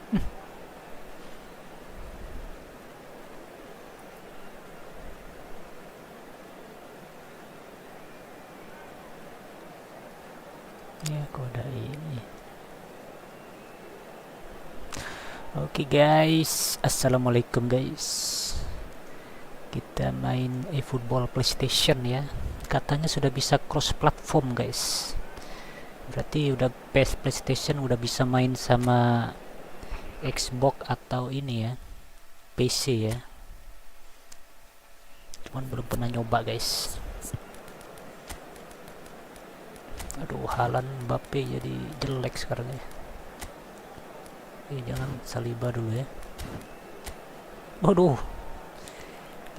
Ya kode ini. Oke guys, assalamualaikum guys. Kita main eFootball PlayStation ya. Katanya sudah bisa cross platform guys. Berarti udah PlayStation udah bisa main sama Xbox atau ini ya, PC ya. Cuman belum pernah nyoba guys. Aduh, haaland Mbappe jadi jelek sekarang ya. Jangan Saliba dulu ya. Waduh,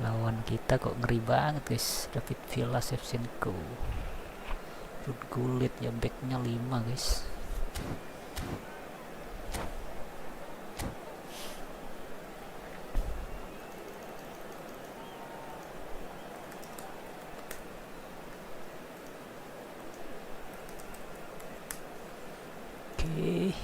lawan kita kok ngeri banget guys. David Villa, Shevchenko, Gulit ya, backnya 5 guys. Oke.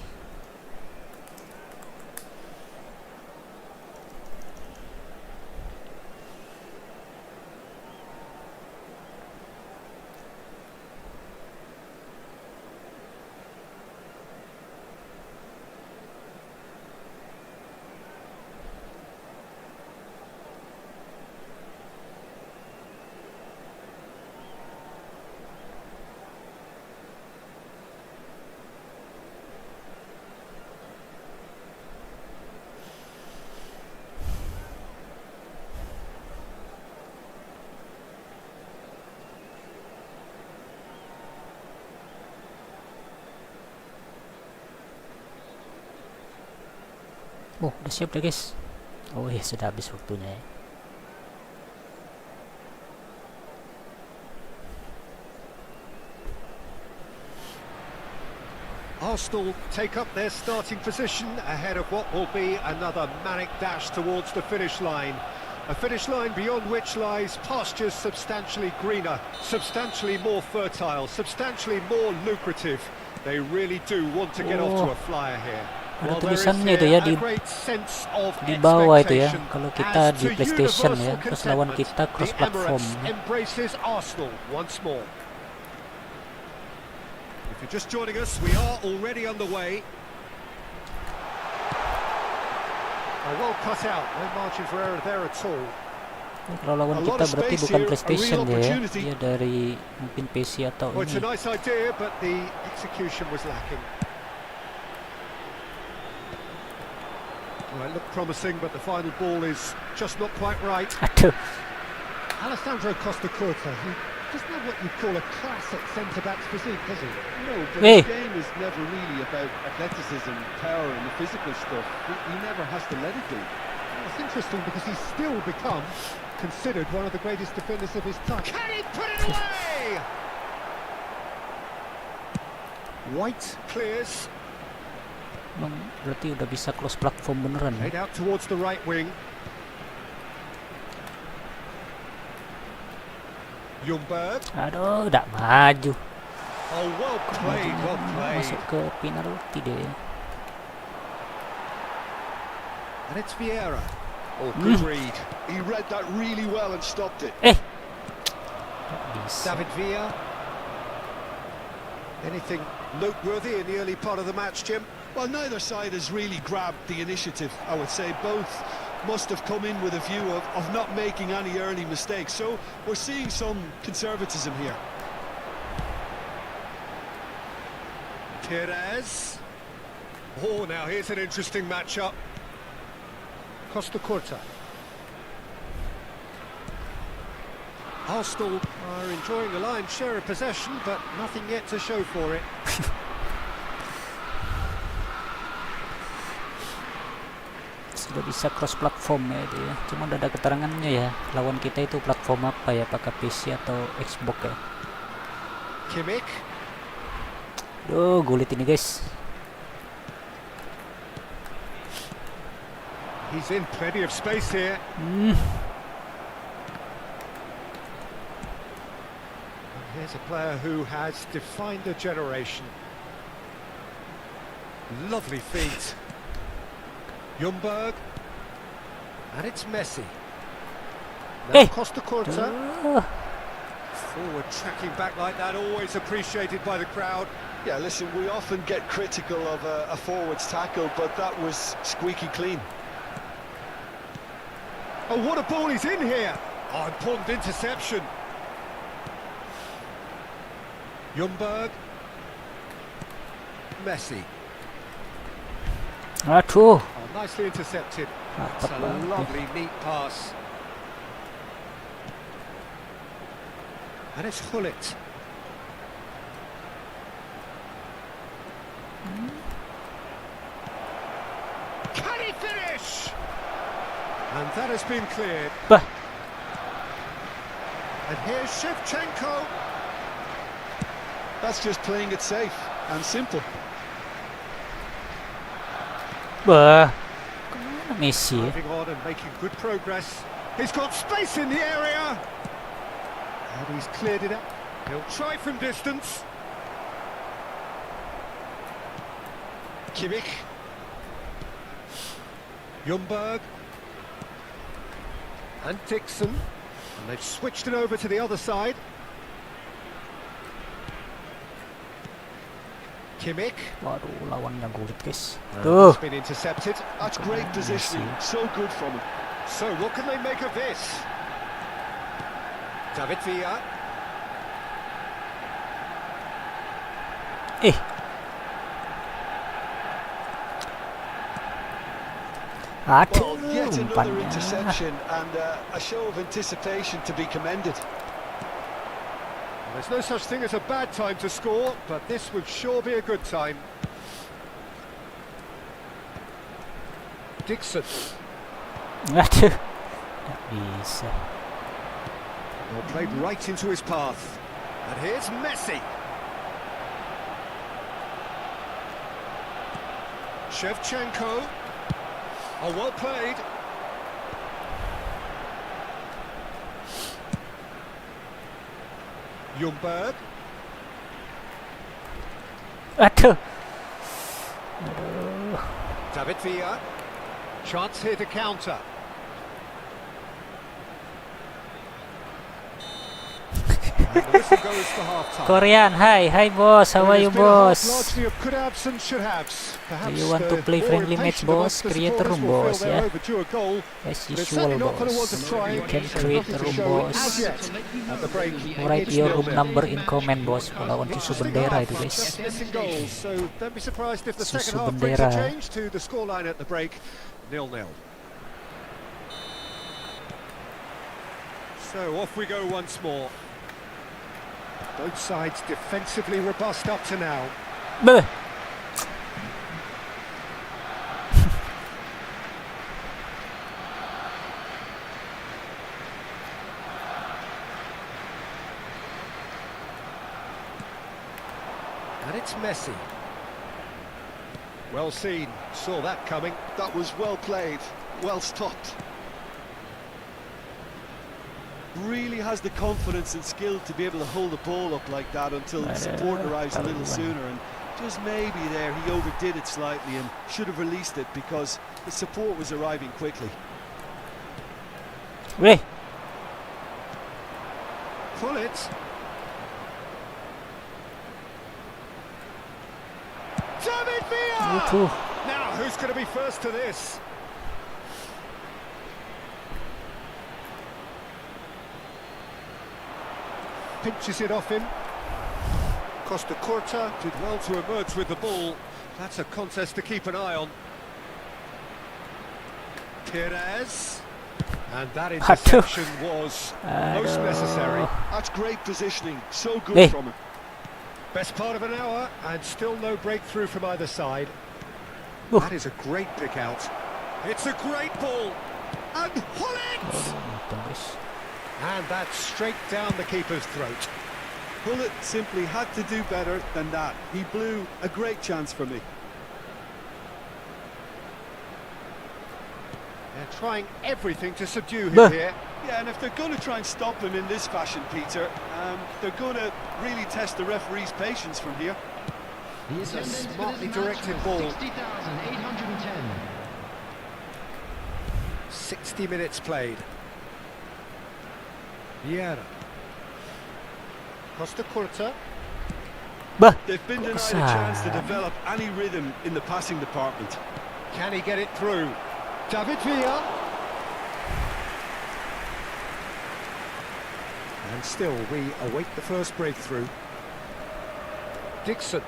Oh, udah siap deh guys. Oh ya, sudah habis waktunya ya. Arsenal take up their starting position ahead of what will be another manic dash towards the finish line. A finish line beyond which lies pastures substantially greener, substantially more fertile, substantially more lucrative. They really do want to get off to a flyer here. Ada tulisannya itu ya di bawah itu ya, kalau kita di PlayStation ya, terus lawan kita cross platform. If you're just joining us, we are already underway. Well cut out, no margin for error there at all. Kalau lawan kita berarti bukan PlayStation ya, dia dari mungkin PC atau ini. It's a nice idea, but the execution was lacking. Well, it looked promising, but the final ball is just not quite right. Aduh. Alessandro Costa-Curta, he doesn't have what you'd call a classic centre-back's physique, does he? No, but his game is never really about athleticism, power and the physical stuff. He never has to let it go. Well, it's interesting because he's still become considered one of the greatest defenders of his time. Can he put it away? White clears. Berarti udah bisa close platform beneran ya? Head out towards the right wing. Ljungberg. Aduh, udah maju. Oh, well played, well played. Masuk ke penalti deh. And it's Vieira. Oh, good read. He read that really well and stopped it. David Villa. Anything noteworthy in the early part of the match, Jim? Well, neither side has really grabbed the initiative, I would say. Both must have come in with a view of not making any early mistakes. So we're seeing some conservatism here. Perez. Oh, now here's an interesting matchup. Costa-Curta. Arsenal are enjoying a lion's share of possession, but nothing yet to show for it. Sudah bisa cross platform ya dia. Cuma udah ada keterangannya ya. Lawan kita itu platform apa ya? Pakai PC atau Xbox ya? Kimmich. Duh, gulit ini guys. He's in plenty of space here. Here's a player who has defined a generation. Lovely feet. Ljungberg. And it's Messi. Now Hey! Costa Curta. Forward tracking back like that, always appreciated by the crowd. Yeah, listen, we often get critical of a forward's tackle, but that was squeaky clean. Oh, what a ball he's in here! Oh, important interception. Ljungberg. Messi. Aduh. Oh, nicely intercepted. That's Mantap a banget. lovely, neat pass. And it's Hullet. Can he finish? And that has been cleared. Bah. And here's Shevchenko. That's just playing it safe and simple. Bah. Kemana Messi ya? Moving on and making good progress. He's got space in the area. And he's cleared it up. He'll try from distance. Kimmich. Ljungberg. And Dixon. And they've switched it over to the other side. Kimmich. Waduh, lawannya gurit guys. And Tuh. it's been intercepted. That's great positioning, so good from him. So what can they make of this? David Villa. Eh. Aduh, Well, yet another umpannya. interception and a show of anticipation to be commended. There's no such thing as a bad time to score, but this would sure be a good time. Dixon. Aduh. Nggak bisa. Well, played right into his path. And here's Messi. Shevchenko. Oh, well played. Ljungberg. Aduh. David Villa. Chance here to counter. And the whistle goes for half-time. Korean, hi boss, how are you boss? Largely of could haves and should haves. Perhaps Do you want to play more friendly match, impatient boss? amongst the Create a supporters room, will feel boss, they're yeah. overdue a goal. As They're usual certainly not going to want to boss. try. You can So create nothing a to room, show boss. as yet. At the break, Write it's your 0-0. room number in comment, boss. Melawan susu Interesting bendera half, itu guys. just missing goals, so don't be surprised if the Susu second half brings a bendera. change to the scoreline at the break, 0-0. So off we go once more. Both sides defensively robust up to now. Beuh. And it's Messi. Well seen, saw that coming. That was well played, well stopped. Really has the confidence and skill to be able to hold the ball up like that until the support arrives a little sooner, and just maybe there he overdid it slightly and should have released it because the support was arriving quickly. Weh. Pull it. David Villa! Aduh. Now, who's going to be first to this? Pinches it off him. Costa Curta did well to emerge with the ball. That's a contest to keep an eye on. Perez. And that interception was most necessary. That's great positioning, so good Hey. from him. Best part of an hour, and still no breakthrough from either side. Ooh. That is a great pick out. It's a great ball. And Hullet! Untung, guys. And that's straight down the keeper's throat. Hullet simply had to do better than that. He blew a great chance for me. They're trying everything to subdue him Bah. here. Yeah, and if they're going to try and stop him in this fashion, Peter, they're going to really test the referee's patience from here. It's a smartly directed ball. 60 minutes played. Vieira. Costa Curta. Bah, They've been kok denied a chance to kesan? develop any rhythm in the passing department. Can he get it through? David Villa. And still, we await the first breakthrough. Dixon.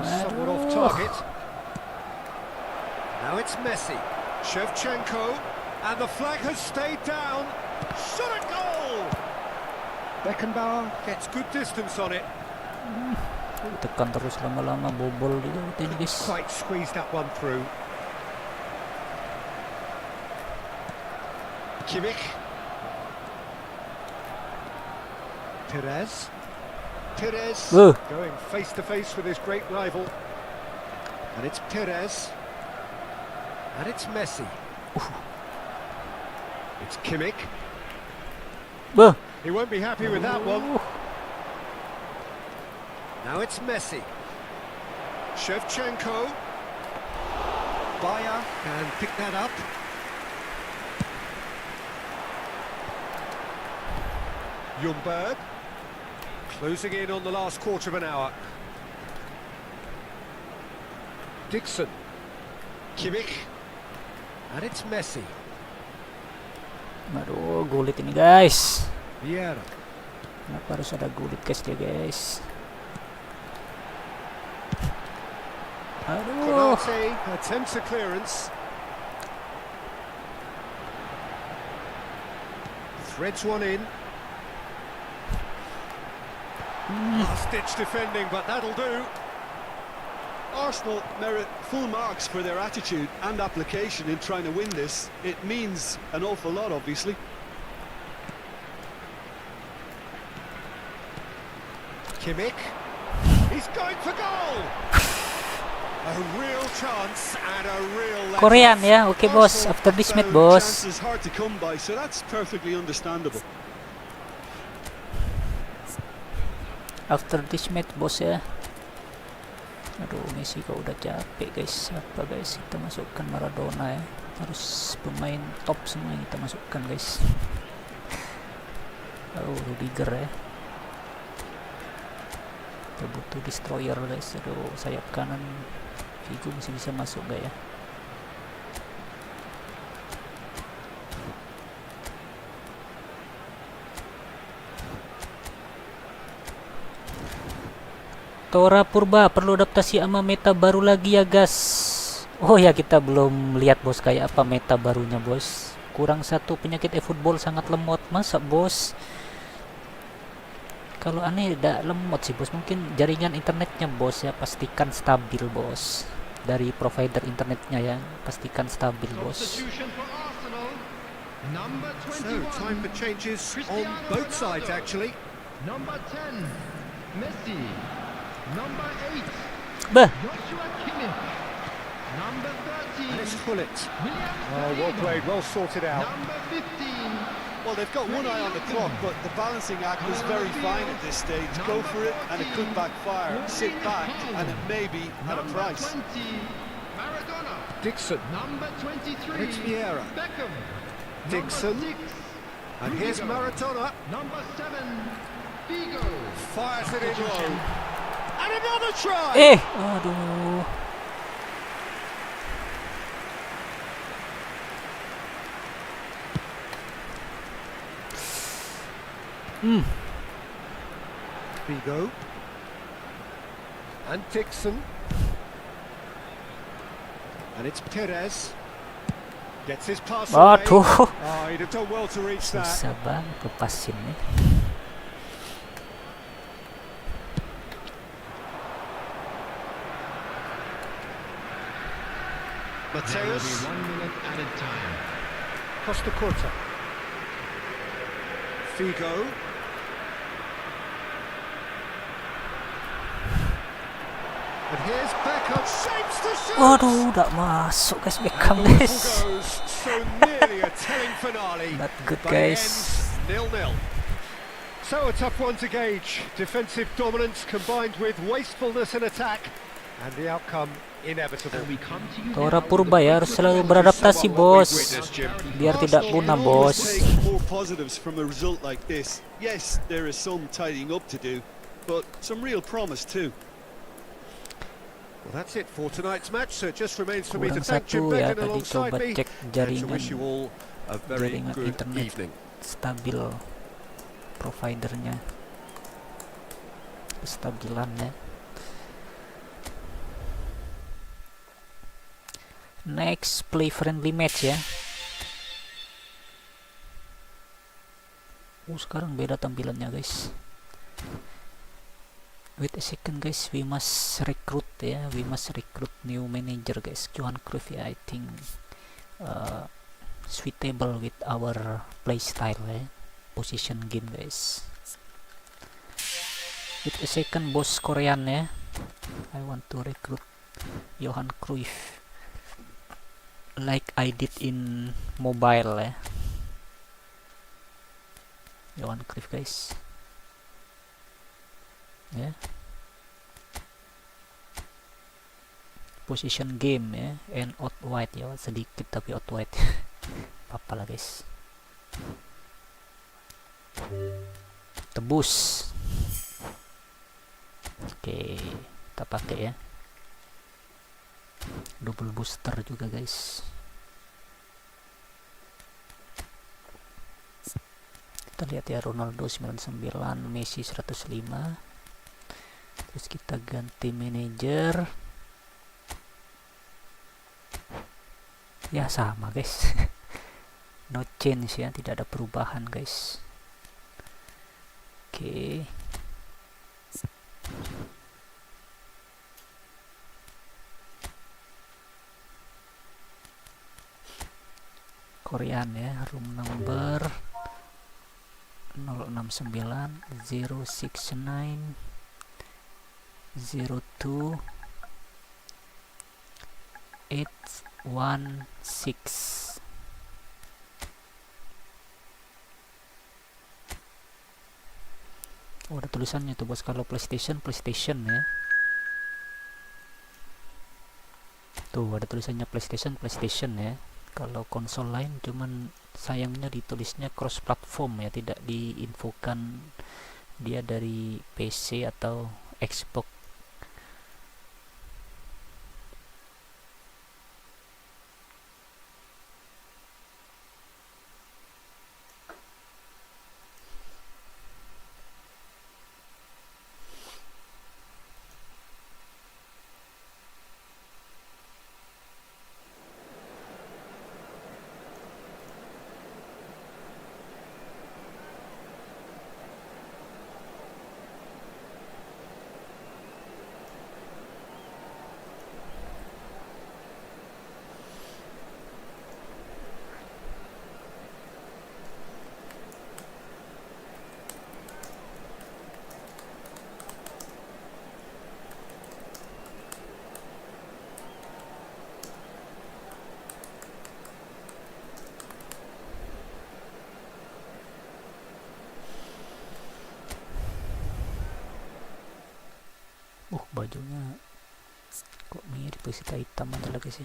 Somewhat off target. Now it's Messi. Shevchenko. And the flag has stayed down. Shot a goal! Beckenbauer gets good distance on it. Tekan terus lama-lama bobol juga ini guys. Quite squeezed that one through. Kimmich. Perez. Going face to face with his great rival. And it's Perez. And it's Messi. It's Kimmich. He won't be happy with that one. Now it's Messi. Shevchenko. Bayer can pick that up. Ljungberg. Closing in on the last quarter of an hour. Dixon. Kimmich. And it's Messi. Aduh, gulit ini guys. Vieira. Kenapa harus ada gulit guys dia guys? Aduh. Konate attempts a clearance. Threads one in. Last-ditch defending, but that'll do. Arsenal merit full marks for their attitude and application in trying to win this. It means an awful lot, obviously. Kimmich. He's going for goal. A real chance and a real let-off. Korean ya, oke bos. After this match bos. Chances hard to come by, so that's perfectly understandable. After this match bos ya. Aduh, Messi kok udah capek guys. Apa guys, kita masukkan Maradona ya. Harus pemain top semua yang kita masukkan guys. Oh, Rudiger ya. Kita butuh destroyer guys. Aduh, sayap kanan Figo masih bisa masuk gak ya? Tora Purba perlu adaptasi sama meta baru lagi ya guys. Oh ya, kita belum lihat bos kayak apa meta barunya bos. Kurang satu penyakit eFootball sangat lemot. Masa bos? Kalau aneh tidak lemot sih bos, mungkin jaringan internetnya bos ya. Pastikan stabil bos. Dari provider internetnya ya, pastikan stabil bos. So, time for changes on both sides actually. Number 10, Messi. Number 8, Bah, Joshua Kimmich. Number And 13, it's Hullet. William Oh, well Saliba. played, well sorted out. Number 15, Well, they've got one eye on the clock, but the balancing act was very fine at this stage. Go for it, and it could backfire. Sit back, and it may be at a number price. 20, Maradona. Dixon. Number 23, It's Vieira. Beckham. Dixon. Number 6, And here's Maradona. number 7, Figo. Fires it in low. And another try! aduh. Figo. And Dixon. And it's Perez. Gets his pass away. Aduh. Oh, he'd have done well to reach that. Susah banget lepasin nih. There will be Mateus. 1 minute added time. Costa Curta. Figo. And here's Beckham. Shapes to shoot! Waduh, udah masuk guys, Beckham The whistle guys. goes. So nearly a telling finale. Not good But it guys. ends 0-0. So a tough one to gauge. Defensive dominance combined with wastefulness in attack. And the outcome inevitable. And we come to you Tora now with Purba ya, harus selalu beradaptasi bos, biar tidak punah bos. Take more positives from a result like this. Yes, there is some tidying up to do, but some real promise too. Well, that's it for tonight's match. So it just remains for me to Kurang thank Jim satu ya, Began tadi alongside coba me cek and to jaringan wish you all a very jaringan good internet evening. stabil, providernya kestabilannya. Next, play friendly match ya. Sekarang beda tampilannya guys. Wait a second guys, we must recruit ya, we must recruit new manager guys. Johan Cruyff ya, I think suitable with our play style ya, position game guys. Wait a second bos Korean ya, I want to recruit Johan Cruyff like I did in mobile ya. Johan Cruyff guys ya, position game ya, and out wide ya, sedikit tapi out wide. Apa lah guys, tebus. Oke, kita pakai ya, double booster juga guys. Kita lihat ya, Ronaldo 99, Messi 105. Terus kita ganti manajer ya, sama guys. No change ya, tidak ada perubahan guys. Oke. Korean ya, room number 069 069 02 816. Oh, ada tulisannya tuh bos, kalau PlayStation ya. Tuh ada tulisannya PlayStation ya. Kalau konsol lain cuman sayangnya ditulisnya cross platform ya, tidak diinfokan dia dari PC atau Xbox. Bajunya kok mirip kita hitam aja lagi sih.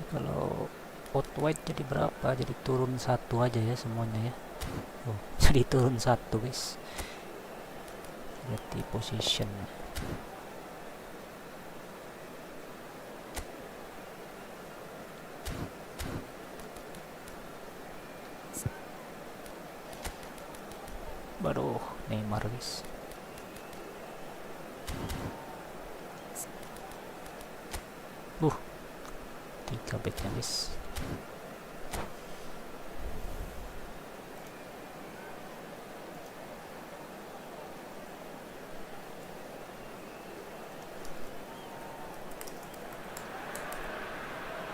Kalau out white jadi berapa? Jadi turun satu aja ya semuanya ya. Oh, jadi turun satu guys. Berarti position. Baru Neymar guys. Tiga backnya guys.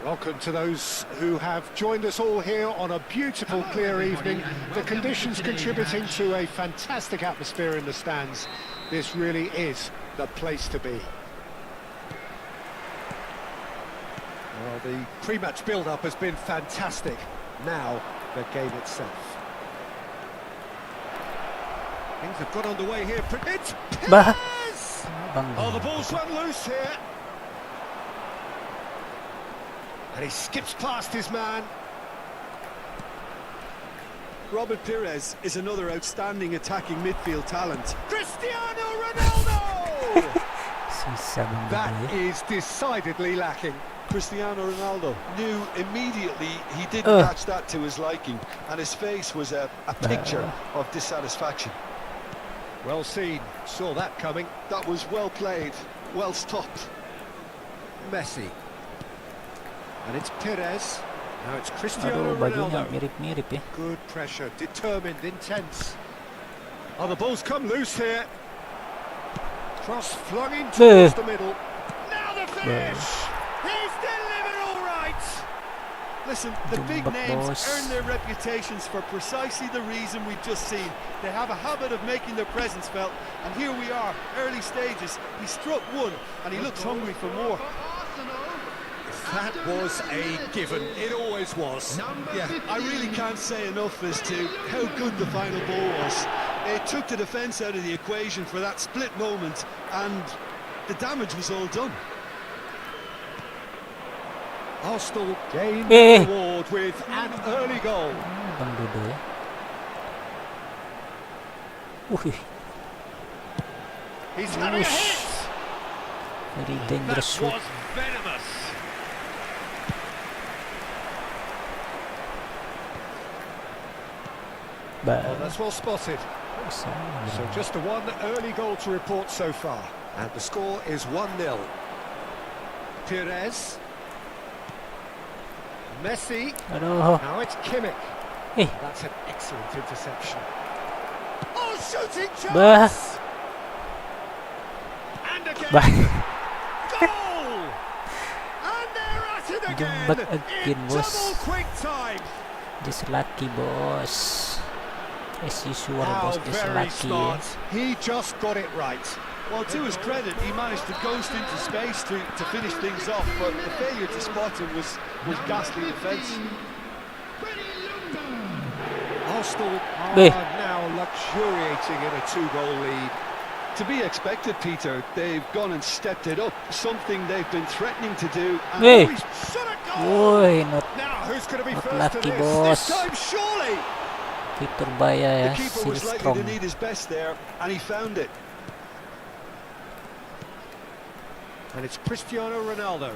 Welcome to those who have joined us all here on a beautiful, clear evening. The conditions contributing to a fantastic atmosphere in the stands. This really is the place to be. Well, the pre-match build-up has been fantastic. Now, the game itself. Things have got underway here. It's Bah. Perez! Bang. Oh, the ball's run loose here. And he skips past his man. Robert Pires is another outstanding attacking midfield talent. Cristiano Ronaldo! That That is decidedly lacking. Cristiano Ronaldo knew immediately he didn't catch that to his liking, and his face was a picture of dissatisfaction. Well seen, saw that coming. That was well played, well stopped. Messi. And it's Perez. Now it's Aduh, Cristiano bajunya Ronaldo. mirip-mirip ya. Good pressure, determined, intense. Oh, the ball's come loose here. Cross flung in towards the middle. Now the finish! He's delivered all right! Listen, the big Jumbat, names boss. earn their reputations for precisely the reason we've just seen. They have a habit of making their presence felt, and here we are, early stages. He struck one, and he looks hungry for more. That was a given. It always was. Yeah, I really can't say enough as to how good the final ball was. It took the defence out of the equation for that split moment, and the damage was all done. Arsenal gained Eh. the award with an early goal. Bang Dodo ya. He's having a hit. Very That dangerous shoot. was venomous. Bah. Oh, that's well spotted. So just the one early goal to report so far. And the score is 1-0. Perez. Messi. Aduh. Now it's Kimmich. Eh. That's an excellent interception. Oh, shooting chance! Bah. And again. Bah. Goal! And they're at it Jumbat again. again, In bos. double quick time. Just lucky, boss. As usual, How boss. Just very lucky. smart. He just got it right. Well, to his credit, he managed to ghost into space to finish things off, but the failure to spot him was ghastly defence. Arsenal Eh. are now luxuriating in a 2-goal lead. To be expected, Peter, they've gone and stepped it up, something they've been threatening to do. And Eh. He's shot a goal. Woi, not Now who's going to be Not first to lucky, this? boss. This time surely. Victor Baya the ya, keeper still was likely strong. to need his best there, and he found it. And it's Cristiano Ronaldo.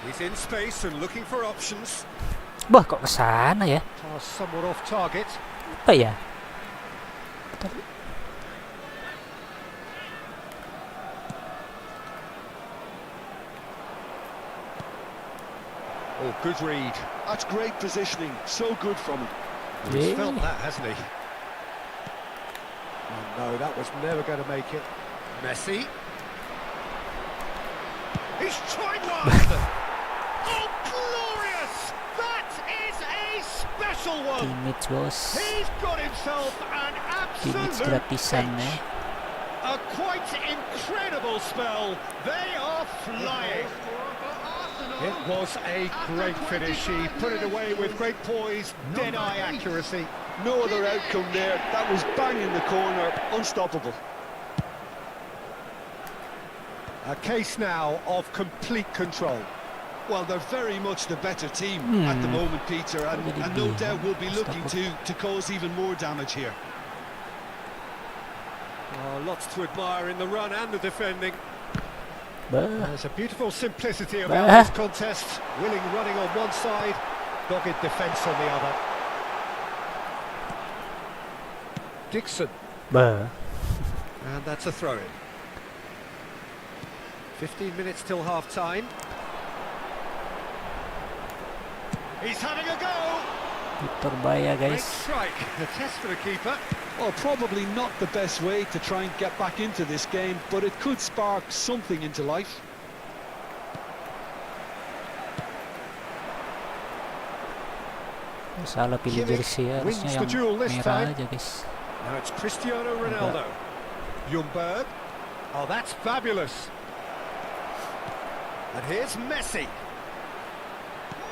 He's in space and looking for options. Bah, kok ke sana ya? Pass somewhat off target. Apa ya? Oh, good read. That's great positioning, so good from him. He's Yeah. felt that, hasn't he? Oh, no, that was never going to make it. Messi. He's tried one! Oh, glorious! That is a special one! Teammates, boss. He's got himself an Teammates absolute gratisan ya. peach. A quite incredible spell. They are flying. It was a great finish. He put it away with great poise, dead-eye accuracy. No other outcome there. That was bang in the corner, unstoppable. A case now of complete control. Well, they're very much the better team at the moment, Peter, and no doubt will be looking to cause even more damage here. Oh, lots to admire in the run and the defending. Bah. There's a beautiful simplicity about this contest. Willing running on one side, dogged defence on the other. Dixon, Bah. and that's a throw-in. 15 minutes till half-time. He's having a go! Victor Baya, Great guys. strike, a test for the keeper. Well, probably not the best way to try and get back into this game, but it could spark something into life. Salah pilih Kimmich jersey ya, wins harusnya the duel yang this merah time. aja, guys. Now it's Cristiano Ronaldo. Ljungberg. Oh, that's fabulous. And here's Messi.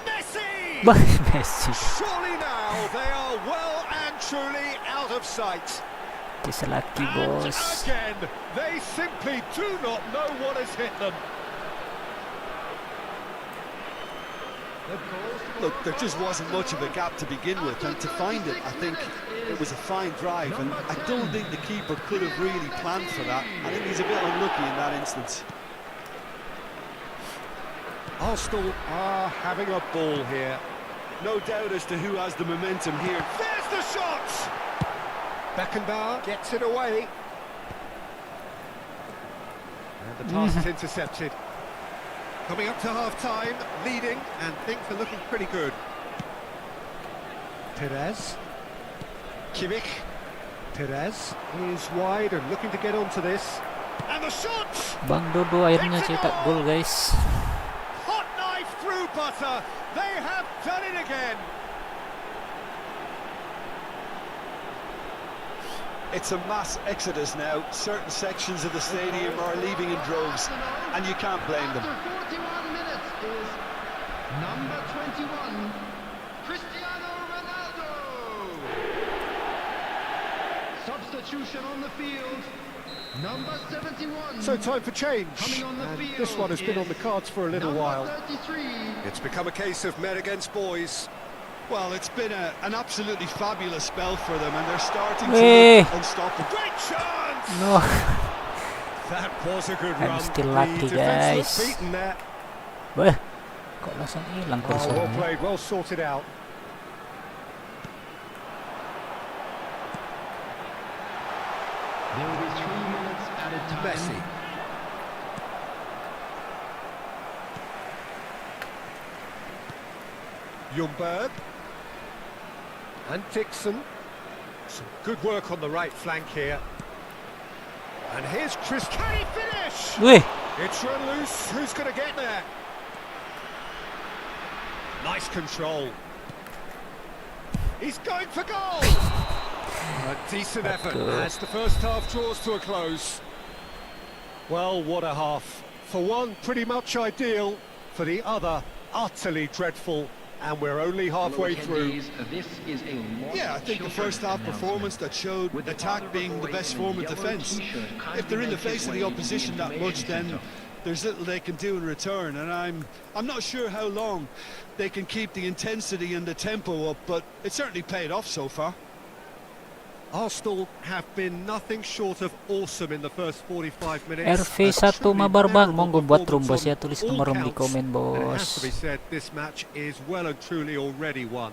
Messi! Bah, Messi. Surely now they are well and truly out out of sight. Bisa lucky, And boss. again, they simply do not know what has hit them. Look, there just wasn't much of a gap to begin with, and to find it, I think it was a fine drive, and I don't think the keeper could have really planned for that. I think he's a bit unlucky in that instance. Arsenal are having a ball here. No doubt as to who has the momentum here. There's the shot! Beckenbauer gets it away. And the pass is intercepted. Coming up to half-time, leading, and things are looking pretty good. Perez. Kimmich. Perez is wide and looking to get onto this. And the shot! Bang Dodo akhirnya cetak gol, guys. Hot knife through butter. They have done it again. It's a mass exodus now. Certain sections of the stadium are leaving in droves, and you can't blame them. After 41 minutes is number 21, Cristiano Ronaldo. Substitution on the field, number 71. So time for change. Coming on the And field this one has been on the cards for a little while. Number 33. It's become a case of men against boys. Well, it's been an absolutely fabulous spell for them, and they're starting to Hey. look unstoppable. Great chance! No. That was a good I'm run. still The lucky, defence guys. looked beaten there. Wah, kok langsung hilang Oh, well kursornya. played, well sorted out. There will be 3 minutes added time. Messi. Ljungberg. And Dixon. Some good work on the right flank here. And here's Chris. Can he finish? Wih, It's run loose. Who's going to get there? Nice control. He's going for goal. A decent effort Good. as the first half draws to a close. Well, what a half. For one, pretty much ideal. For the other, utterly dreadful. And we're only halfway through. Yeah, I think the first half performance that showed attack being the best form of defence. If they're in the face of the opposition that much, then there's little they can do in return, and I'm not sure how long they can keep the intensity and the tempo up, but it certainly paid off so far. Arsenal have been nothing short of awesome in the first 45 minutes. RV1 mabar bang, monggo buat room bos ya, tulis nomor room di komen And it has to bos. be said, this match is well and truly already won.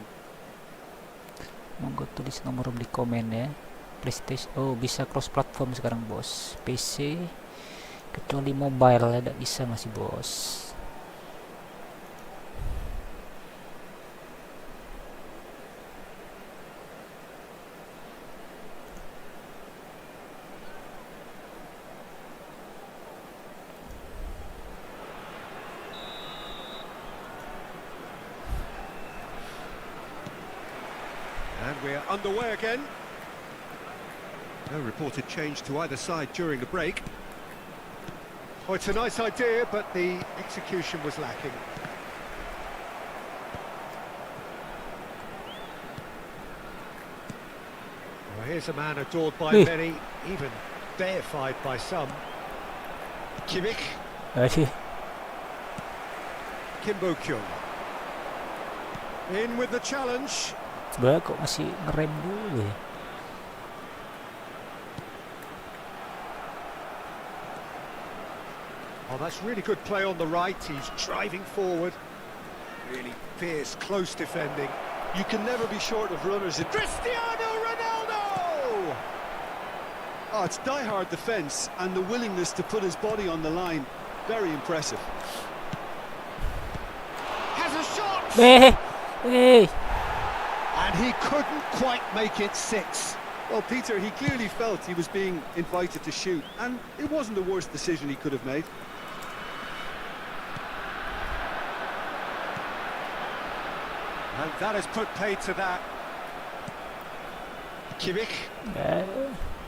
Monggo tulis nomor room di komen ya. PlayStation, oh bisa cross platform sekarang bos. PC kecuali mobile ya, tidak bisa masih bos. And we're underway again. No reported change to either side during the break. Oh, it's a nice idea, but the execution was lacking. Well, here's a man adored by Hey. many, even deified by some. Kimmich, Aduh, Kim Bo-kyung. In with the challenge. bah kok masih ngerem dulu ya. Oh, that's really good play on the right. He's driving forward. Really fierce, close defending. You can never be short of runners. Cristiano Ronaldo! Oh, it's die-hard defence and the willingness to put his body on the line. Very impressive. Has a shot! Hey. And he couldn't quite make it 6. Well, Peter, he clearly felt he was being invited to shoot, and it wasn't the worst decision he could have made. And that has put paid to that. Kimmich. Eh,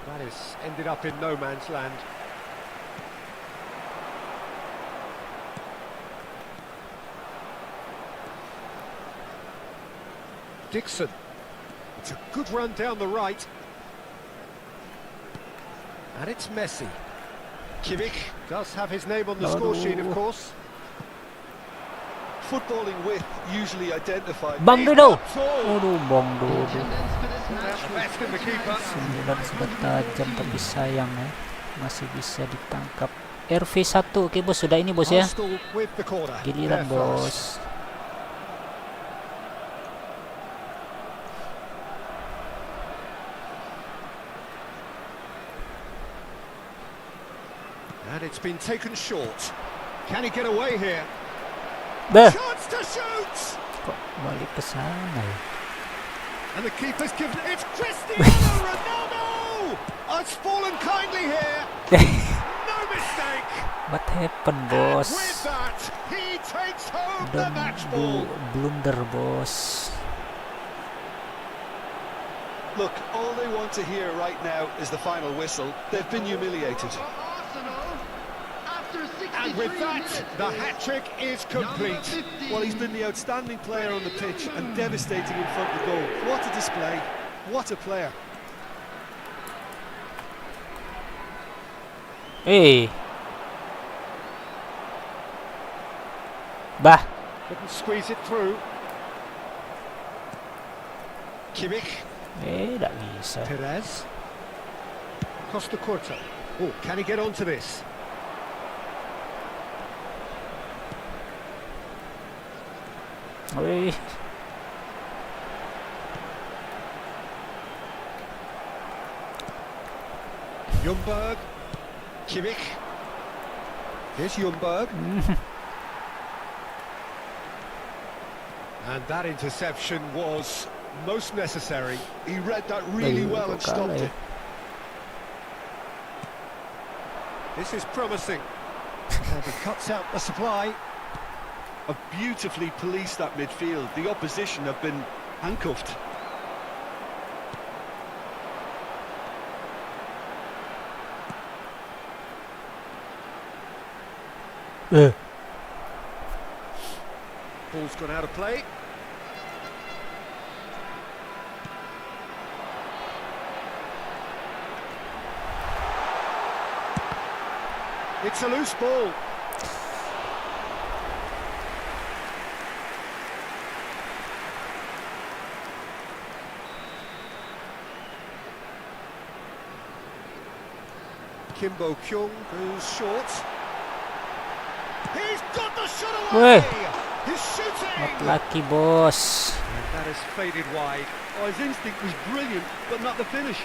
That has ended up in no man's land. Dixon. It's a good run down the right. And it's Messi. Kimmich does have his name on the score sheet, of course. Footballing width usually identified. Bang Dodo. Aduh, Bang Dodo. Attendance for this match The best in the keeper. 9 sudah tajam tapi sayang ya. Masih bisa ditangkap. RV1, oke bos, sudah ini bos ya. Arsenal with the corner. Giliran There first. bos. And it's been taken short. Can he get away here? Beh, Chance to shoot! kok balik ke sana ya? And the keeper's given it's Cristiano Ronaldo! Oh, it's fallen kindly here. No mistake. What happened, And bos? with that, he takes home the Don't match do ball. blunder, bos. Look, all they want to hear right now is the final whistle. They've been humiliated. for Arsenal. After 63 And with that, minutes the is hat-trick is number complete. 15. Well, he's been the outstanding player on the pitch and devastating in front of the goal. What a display. What a player. Eh. Bah. Couldn't squeeze it through. Kimmich, Tidak bisa. Perez, Costa Curta. Oh, can he get onto this? Wih. Ljungberg, Kimmich. Here's Ljungberg. And that interception was most necessary. He read that really well and stopped it. This is promising. And he cuts out the supply. Have beautifully policed that midfield. The opposition have been handcuffed. Ball's gone out of play. It's a loose ball. Kimbo Kyung goes short. He's got the shot away. He's shooting. Not lucky, bos. And that has faded wide. Oh, his instinct was brilliant, but not the finish.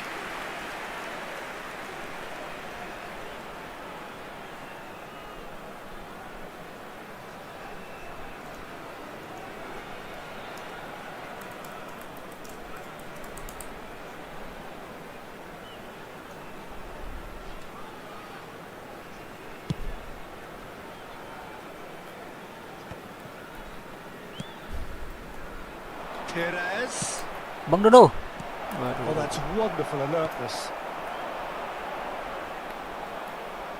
Perez. Bang Dodo. Oh, that's wonderful alertness.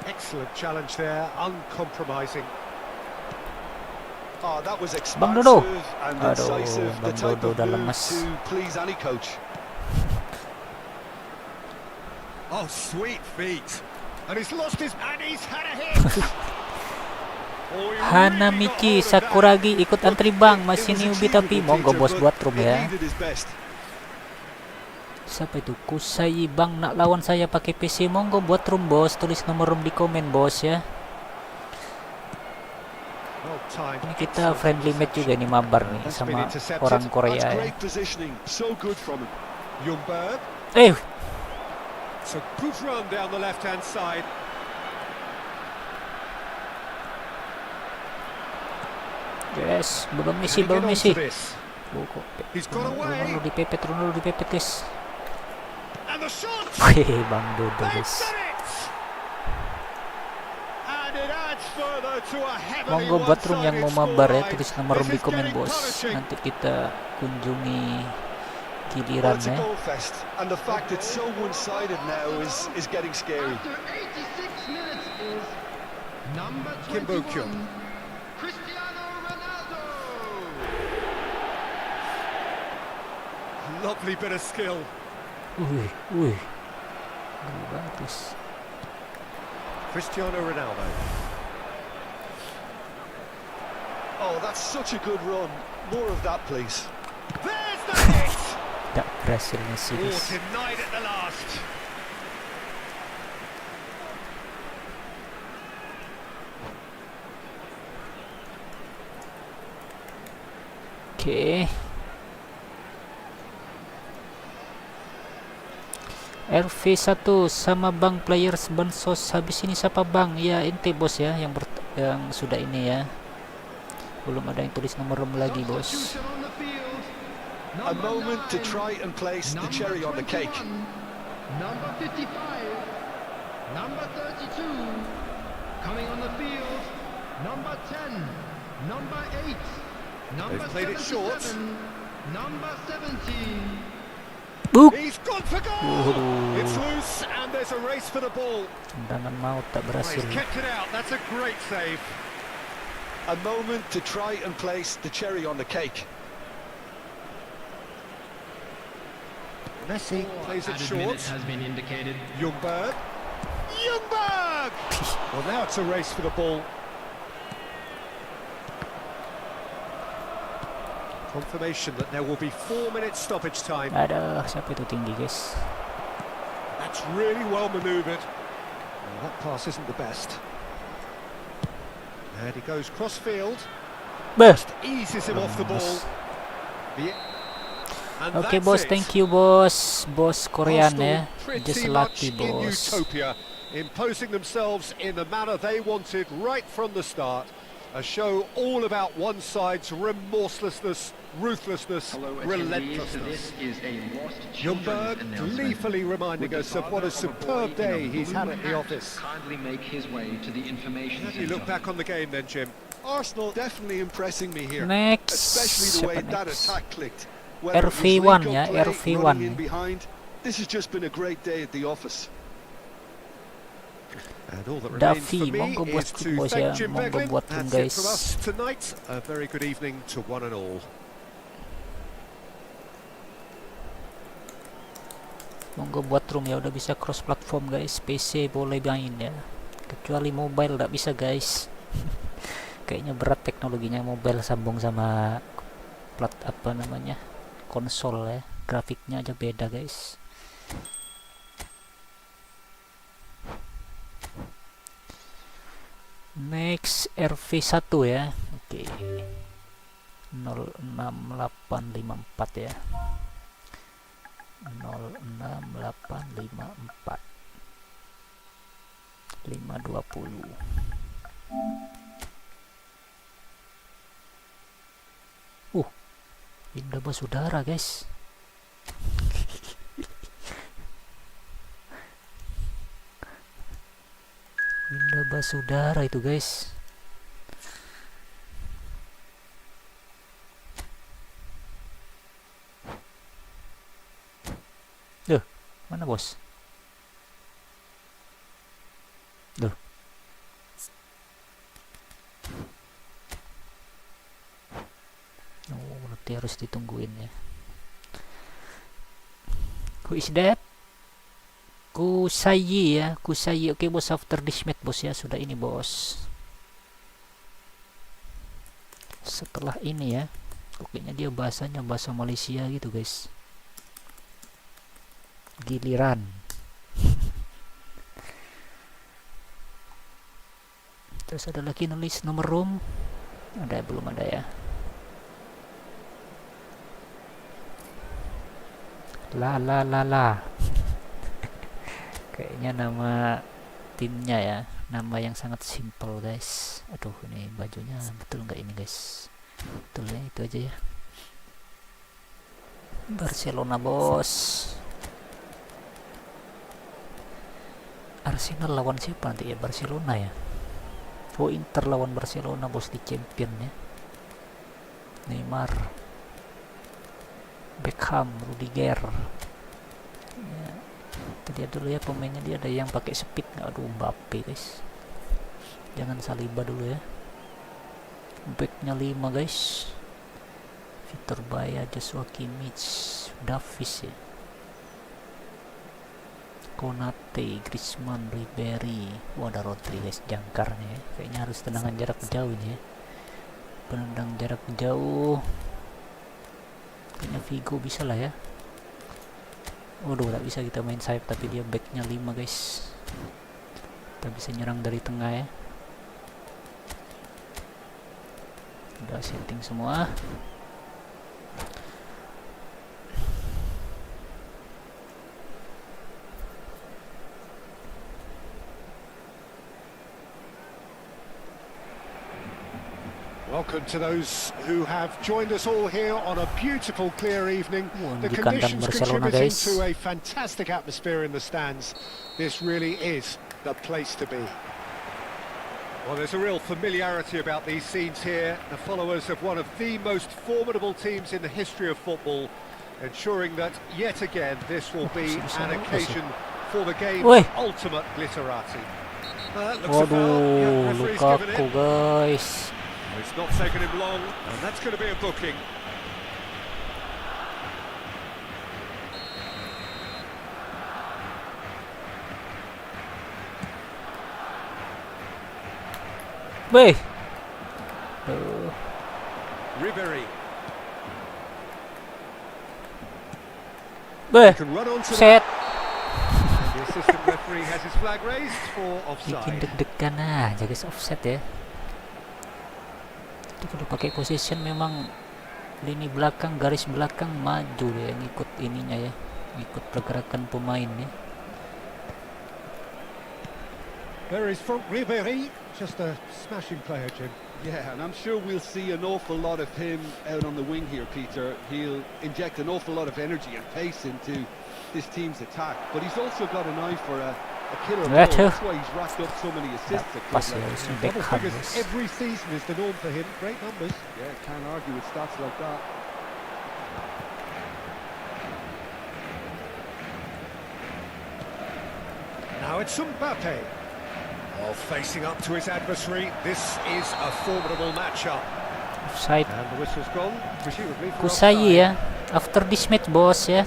Excellent challenge there, uncompromising. Oh, that was Bang Dodo. expansive and Aduh, incisive. The Bang type Dodo of dah move lemes. to please any coach. Oh, sweet feet. And he's lost his... And he's had a hit. Oh, he really got Hanamichi hold of that. Sakuragi ikut antri bang, masih It was newbie tapi achievable, monggo Peter, bos but buat room it ya. needed his best. Siapa itu? Kusai bang nak lawan saya pakai PC, monggo buat room bos, tulis nomor room di komen bos ya. Well timed. Ini kita friendly match juga nih mabar nih That's been sama intercepted. orang That's Korea ya. great positioning. So good from him. Ljungberg. Eh, It's a good run down the left-hand side. yes, belum Can Messi, he belum get Messi. onto this? Oh, kok He's got away. Ronaldo dipepet guys. And the shot. Wih, Bang Dodo They've guys. done it. And it adds further to a heavily Monggo buat room yang mau mabar ya, one-sided tulis nomor room This di is komen getting bos. punishing. Nanti kita kunjungi Well, giliran it's a ya. goal fest, and the fact it's so one-sided now is getting scary. After 86 minutes is number Kimbo 21, Kyung. Cristiano Ronaldo. Lovely bit of skill. Wih, bagus. Cristiano Ronaldo. Oh, that's such a good run. More of that, please. There's the hit! Tidak berhasil Messi Oh, guys. denied at the last. Oke. RV1 sama Bang Players Bansos. Habis ini siapa Bang? Ya ente bos ya yang sudah ini ya. Belum ada yang tulis nomor room lagi bos. Substitution on the field. A Number moment to 9, try and place the number cherry on the cake. 21, Number 55, number 32, coming on the field, number 10, number 8, number They've played it short. 77, number 17. Boop. He's gone for goal! Waduh. It's loose and there's a race for the ball. Tendangan maut tak Oh, berhasil. he's kept it out. That's a great save. A moment to try and place the cherry on the cake. Messi plays it Added short. minutes has been indicated. Ljungberg. Ljungberg! Well, now it's a race for the ball. Confirmation that there will be 4 minutes stoppage time. Ada siapa itu tinggi guys? That's really well manoeuvred. Well, that pass isn't the best. And he goes cross-field. Beh. Eases him off the ball. And Oke that's bos, it. thank you bos. Bos Korean ya. Arsenal pretty Just much latih in bos. utopia, imposing themselves in the manner they wanted right from the start. A show all about one side's remorselessness, ruthlessness, relentlessness. Ljungberg gleefully reminding us of what a superb day he's had at the office. Kindly make his way to the information How do you look back on the game then, Jim? Arsenal definitely impressing me here. Next. Especially the way Siapa that next? attack clicked. Whether it was RV1 link-up ya, play, RV1. running in behind. This has just been a great day at the office. And all that remains Davi, for me monggo buat is klip to bos ya, thank Jim monggo Beglin. buat klip That's it guys. from us tonight. A very good evening to one and all. Monggo buat room ya, udah bisa cross platform guys. PC boleh main ya. Kecuali mobile nggak bisa guys. Kayaknya berat teknologinya mobile sambung sama plat apa namanya konsol ya, grafiknya aja beda guys. Next RV1 ya. Oke. 06854 ya. 06854 520. Indah bersaudara guys. Indah bersaudara itu guys. Duh, mana bos? Duh. Oh, berarti harus ditungguin ya. Who is that? Kusayi ya, Kusayi. Oke bos, after this match bos ya, sudah ini bos. Setelah ini ya, kayaknya dia bahasanya bahasa Malaysia gitu guys. Giliran. Terus ada lagi nulis nomor room. Ada belum ada ya? La kayaknya nama timnya ya, nama yang sangat simple guys. Aduh, ini bajunya betul nggak ini guys? Betul ya, itu aja ya. Barcelona bos. Arsenal lawan siapa nanti ya? Barcelona ya. Oh, Inter lawan Barcelona bos di champion ya. Neymar, Beckham, Rudiger ya, tadi dulu ya pemainnya, dia ada yang pakai speed nggak? Aduh, Mbappe guys, jangan Saliba dulu ya. Backnya 5 guys, Victor Baya, Joshua Kimmich, Davis ya. Konate, Griezmann, Ribery. Wah, ada Rodri guys, jangkarnya ya. Kayaknya harus tendangan jarak jauh ini ya. Penendang jarak jauh. Kayaknya Vigo bisa lah ya. Waduh, tak bisa kita main sayap, tapi dia backnya 5 guys. Kita bisa nyerang dari tengah ya. Udah setting semua. Welcome to those who have joined us all here on a beautiful, clear evening. The Di kandang conditions Barcelona contributing guys. to a fantastic atmosphere in the stands. This really is the place to be. Well, there's a real familiarity about these scenes here. The followers of one of the most formidable teams in the history of football, ensuring that yet again this will be an occasion for the game's ultimate glitterati. Looks a foul. Yeah, Waduh, referee's given Lukaku it. guys. It's not taken him long, and that's going to be a booking. Beh. Ribery Beh. can run onto Set. that. And the assistant referee has his flag raised for Bikin offside. deg-degan aja guys, offset ya. Itu kalau pakai position memang lini belakang, garis belakang maju dia, ngikut ininya ya, ngikut pergerakan pemain ya. There is from Ribery, just a smashing player, Jim. Yeah, and I'm sure we'll see an awful lot of him out on the wing here, Peter. He'll inject an awful lot of energy and pace into this team's attack, but he's also got an eye for a killer goal. That's why he's racked up so many assists at club Pas ya, level. ini Double Beckham figures guys. every season is the norm for him. Great numbers. Yeah, can't argue with stats like that. Now it's Mbappe. Oh, facing up to his adversary. This is a formidable matchup. Offside. And the whistle's gone, presumably for Kusai offside. ya. After this match bos ya.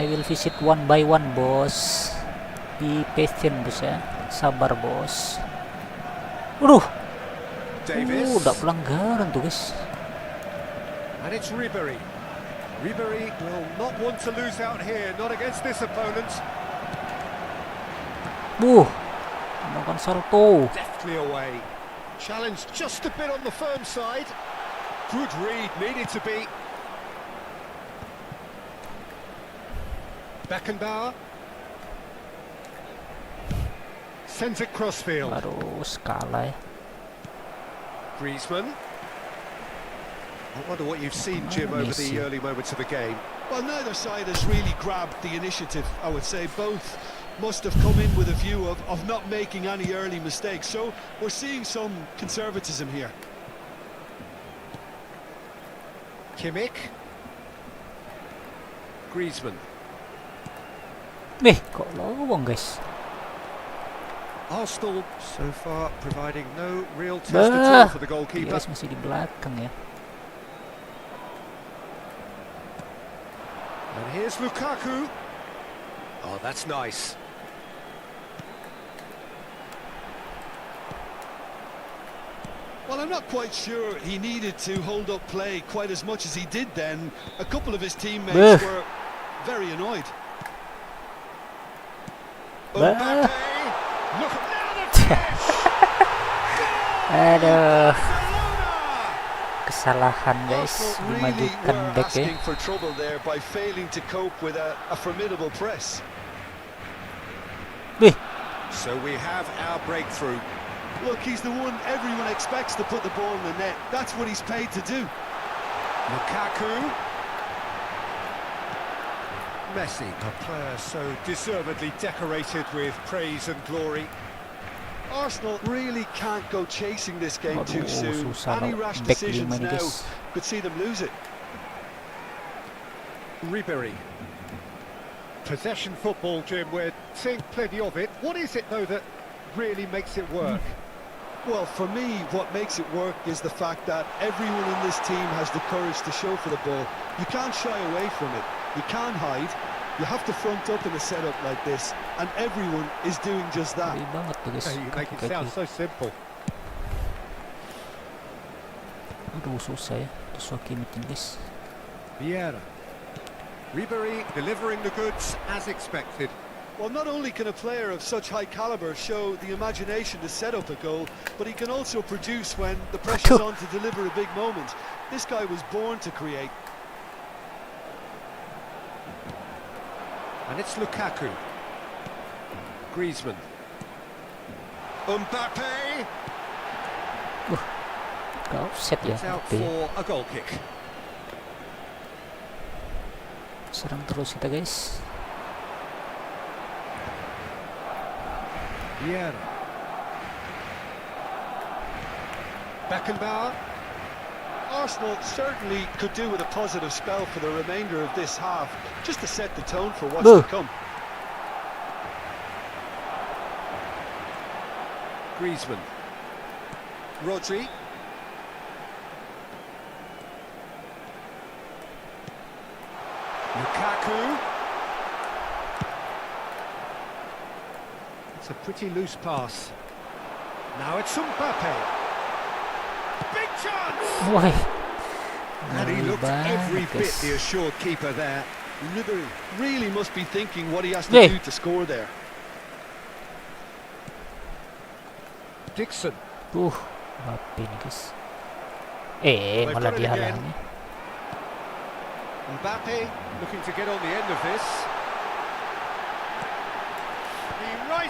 I will visit one by one bos. Be patient bos ya. Sabar bos. Waduh. Davis. Udah pelanggaran tuh guys. And it's Ribery. Ribery will not want to lose out here, not against this opponent. Melakukan salto. Deftly away. Challenge just a bit on the firm side. Good read, needed to be. Beckenbauer. Sends it crossfield. Harus kalah ya. Griezmann. I wonder what you've seen, Jim, over the Messi. early moments of the game. Well, neither side has really grabbed the initiative, I would say. Both must have come in with a view of not making any early mistakes. So we're seeing some conservatism here. Kimmich. Griezmann. Kok lowong guys. Arsenal so far providing no real test at all for the goalkeeper. Guys masih di belakang ya. And here's Lukaku. Oh, that's nice. Well, I'm not quite sure he needed to hold up play quite as much as he did then. A couple of his teammates were very annoyed. Mbappe. Look at now the finish. Aduh, Barcelona. kesalahan guys, Arsenal really dimajukan were back ya. asking for trouble there by failing to cope with a formidable press. So we have our breakthrough. Look, he's the one everyone expects to put the ball in the net. That's what he's paid to do. Lukaku. Messi, a player so deservedly decorated with praise and glory. Arsenal really can't go chasing this game too soon. susah Any kalau rash back decisions 5 nih now guys. could see them lose it. Ribery. Possession football, Jim, we're seeing plenty of it. What is it, though, that really makes it work? Well, for me, what makes it work is the fact that everyone in this team has the courage to show for the ball. You can't shy away from it. You can't hide. You have to front up in a setup like this, and everyone is doing just that. Ngeri banget tuh guys. You make it sound so simple. Aduh susah ya. Terus guys. Vieira. Ribéry delivering the goods as expected. Well, not only can a player of such high caliber show the imagination to set up a goal, but he can also produce when the pressure's on to deliver a big moment. This guy was born to create. And it's Lukaku. Griezmann. Mbappe. Kau set ya. It's out for a goal kick. Serang terus kita guys. Vieira. Beckenbauer. Arsenal certainly could do with a positive spell for the remainder of this half, just to set the tone for what's to come. Griezmann. Rodri. Lukaku. It's a pretty loose pass. Now it's Mbappe. Big chance! Why? And he looked every bit the assured keeper there. Ribéry really must be thinking what he has to do to score there. Dixon. Mbappe nih guys. Malah put it again. dihalangi. Mbappe looking to get on the end of this.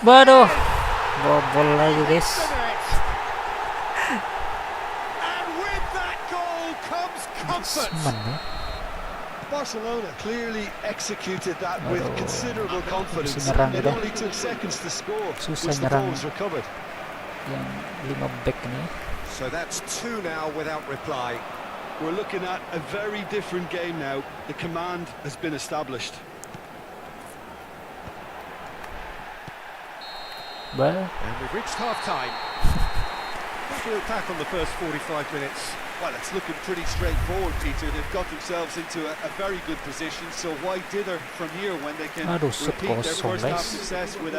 Waduh, bobol lagi guys. And with that goal comes comfort. Barcelona clearly executed that with considerable confidence. It only took seconds to score, which the ball was recovered. Yang 5 back nih. So that's 2 now without reply. We're looking at a very different game now. The command has been established. And we've reached half-time. We'll pack on the first 45 minutes. Well, it's looking pretty straightforward, Peter. They've got themselves into a very good position, so why dither from here when they can repeat their first half success with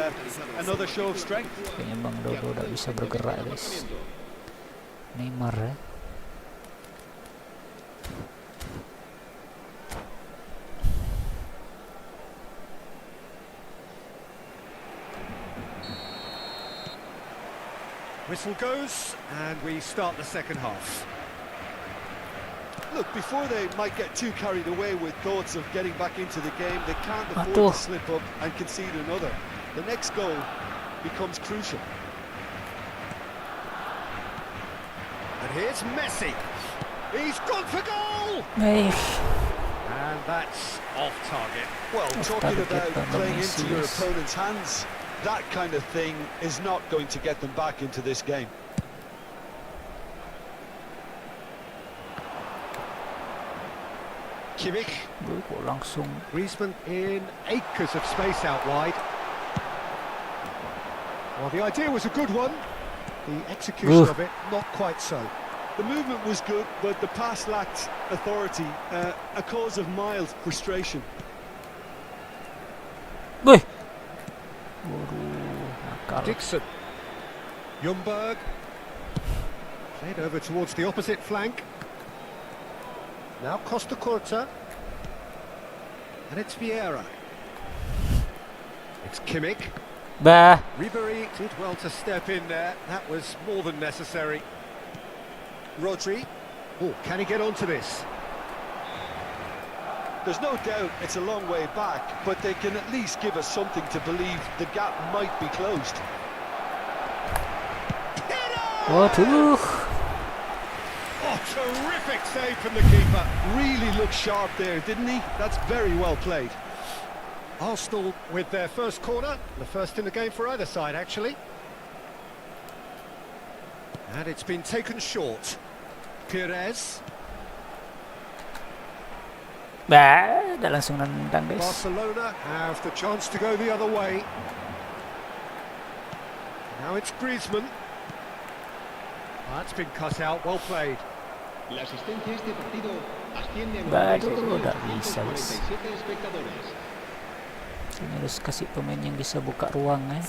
another show of strength? Kayaknya Bang Dodo tidak bisa bergerak guys. Neymar ya. Whistle goes, and we start the second half. Look, before they might get too carried away with thoughts of getting back into the game, they can't afford to slip up and concede another. The next goal becomes crucial. And here's Messi. He's gone for goal! And that's off target. Well, talking about playing into your opponent's hands, that kind of thing is not going to get them back into this game. Kimmich. Griezmann in acres of space out wide. Well, the idea was a good one. The execution of it, not quite so. The movement was good, but the pass lacked authority, a cause of mild frustration. Dixon. Ljungberg. Played over towards the opposite flank. Now Costa Curta. And it's Vieira. It's Kimmich. Ribéry did well to step in there. That was more than necessary. Rodri. Oh, can he get onto this? There's no doubt it's a long way back, but they can at least give us something to believe the gap might be closed. Oh, terrific save from the keeper. Really looked sharp there, didn't he? That's very well played. Arsenal with their first corner, the first in the game for either side, actually. And it's been taken short. Pires. Dah langsung nendang guys. Barcelona have the chance to go the other way. Now it's Griezmann. That's been cut out, well played. La asistencia a este partido asciende a Baru udah bisa, 47 espectadores. Ini harus kasih pemain yang bisa buka ruang ya.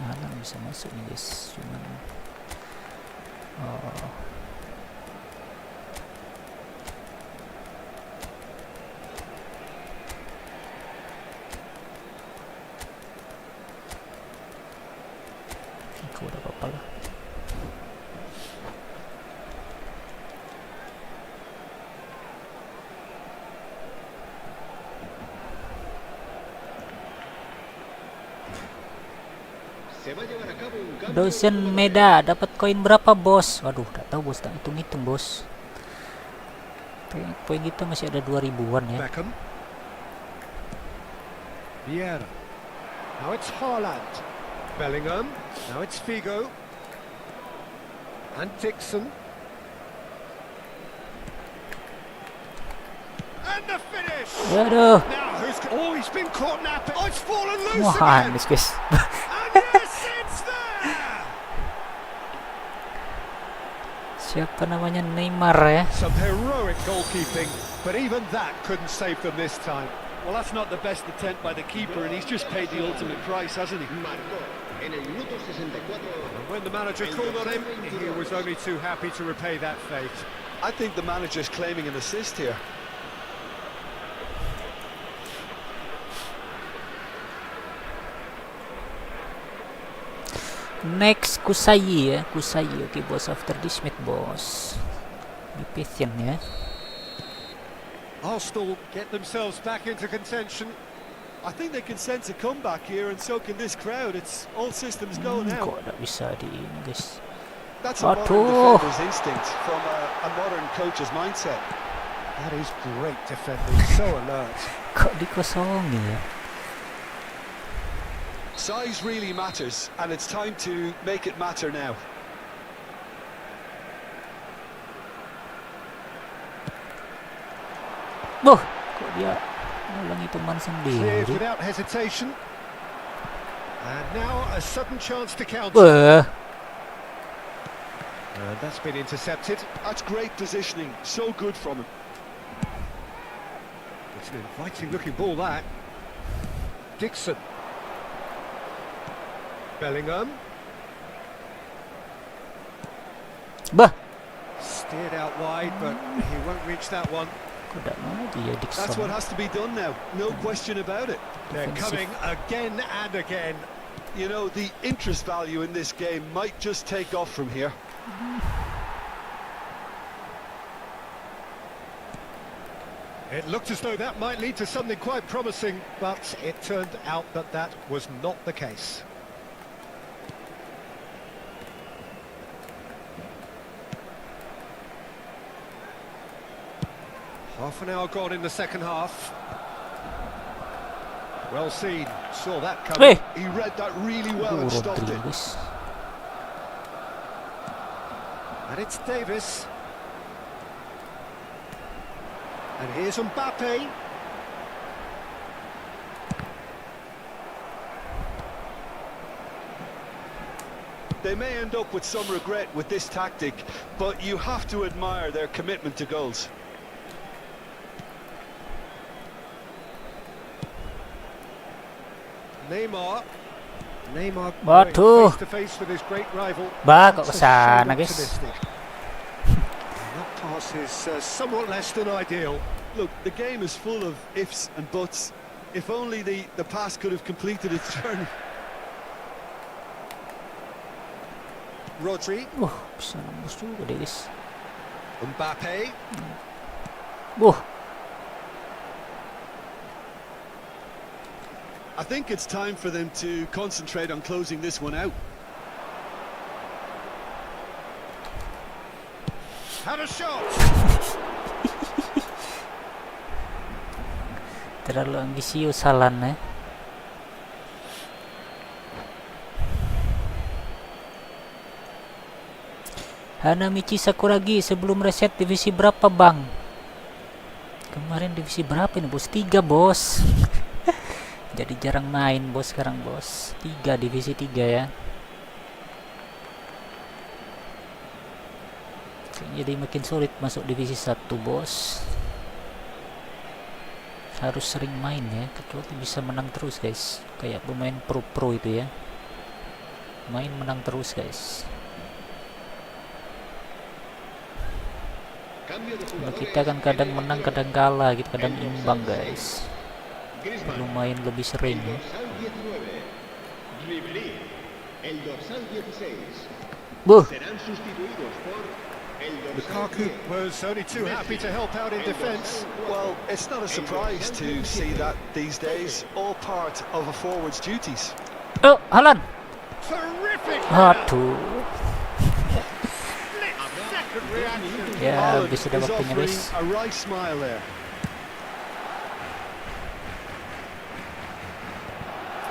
Haaland bisa masuk nih guys, cuman udah apa-apa lah. Dosen Meda dapat koin berapa bos? Waduh, nggak tahu bos, tak hitung-hitung bos. Poin kita masih ada 2000-an ya. Beckham. Vieira. Now it's Haaland. Bellingham. Now it's Figo. And Dixon. And the finish! Aduh. Now who's... Oh, he's been caught napping. Oh, it's fallen loose Wah, again! guys. And yes, it's there! Siapa namanya, Neymar ya? Some heroic goalkeeping, but even that couldn't save them this time. Well, that's not the best attempt by the keeper, and he's just paid the ultimate price, hasn't he? And when the manager called on him, he was only too happy to repay that fate. I think the manager's claiming an assist here. Next Kusayi ya, Kusayi. Oke bos, after this match bos. Be patient ya. Arsenal get themselves back into contention. I think they can sense a comeback here, and so can this crowd. It's all systems go now. Kok nggak bisa di ini guys. That's a modern Aduh. defender's instinct from a modern coach's mindset. That is great defending, so alert. Kok dikosongi ya? Size really matters, and it's time to make it matter now. Boh, kok dia ngulangi teman Cleared sendiri? without hesitation. And now a sudden chance to counter. Wah, And that's been intercepted. That's great positioning, so good from him. It's an inviting looking ball, that. Dixon. Bellingham. bah, Steered out wide, but he won't reach that one. kok nggak mau dia That's what Dixon? has to be done now, no question about it. They're Defensive. coming again and again. You know, the interest value in this game might just take off from here. It looked as though that might lead to something quite promising, but it turned out that that was not the case. Half an hour gone in the second half. Well seen, saw that coming. Hey, He read that really well and stopped it. Rodriguez. And it's Davis. And here's Mbappe. They may end up with some regret with this tactic, but you have to admire their commitment to goals. Neymar. Neymar Bantu. going face to face with his great rival. Bah, kok That's a kesana shade guys? optimistic. That pass is somewhat less than ideal. Look, the game is full of ifs and buts. If only the pass could have completed its journey. Rodri. Bisa nembus juga deh guys. Mbappe. I think it's time for them to concentrate on closing this one out. Had a shot. Terlalu ambisius Haaland ya. Hanamichi Sakuragi, sebelum reset divisi berapa bang? Kemarin divisi berapa ini bos? 3 bos. Jadi jarang main bos sekarang bos. 3, divisi 3 ya. jadi makin sulit masuk divisi 1 bos. Harus sering main ya, kecuali bisa menang terus guys, kayak pemain pro itu ya, main menang terus guys. Kalau kita kan kadang menang kadang kalah gitu, kadang imbang guys, perlu main lebih sering ya. Buh, Lukaku was only too happy to help out in defence. Well, it's not a surprise to see that these days, all part of a forward's duties. oh Haaland, Terrific! aduh Split-second reaction. ya, Haaland habis sudah is waktunya offering guys. a wry smile there.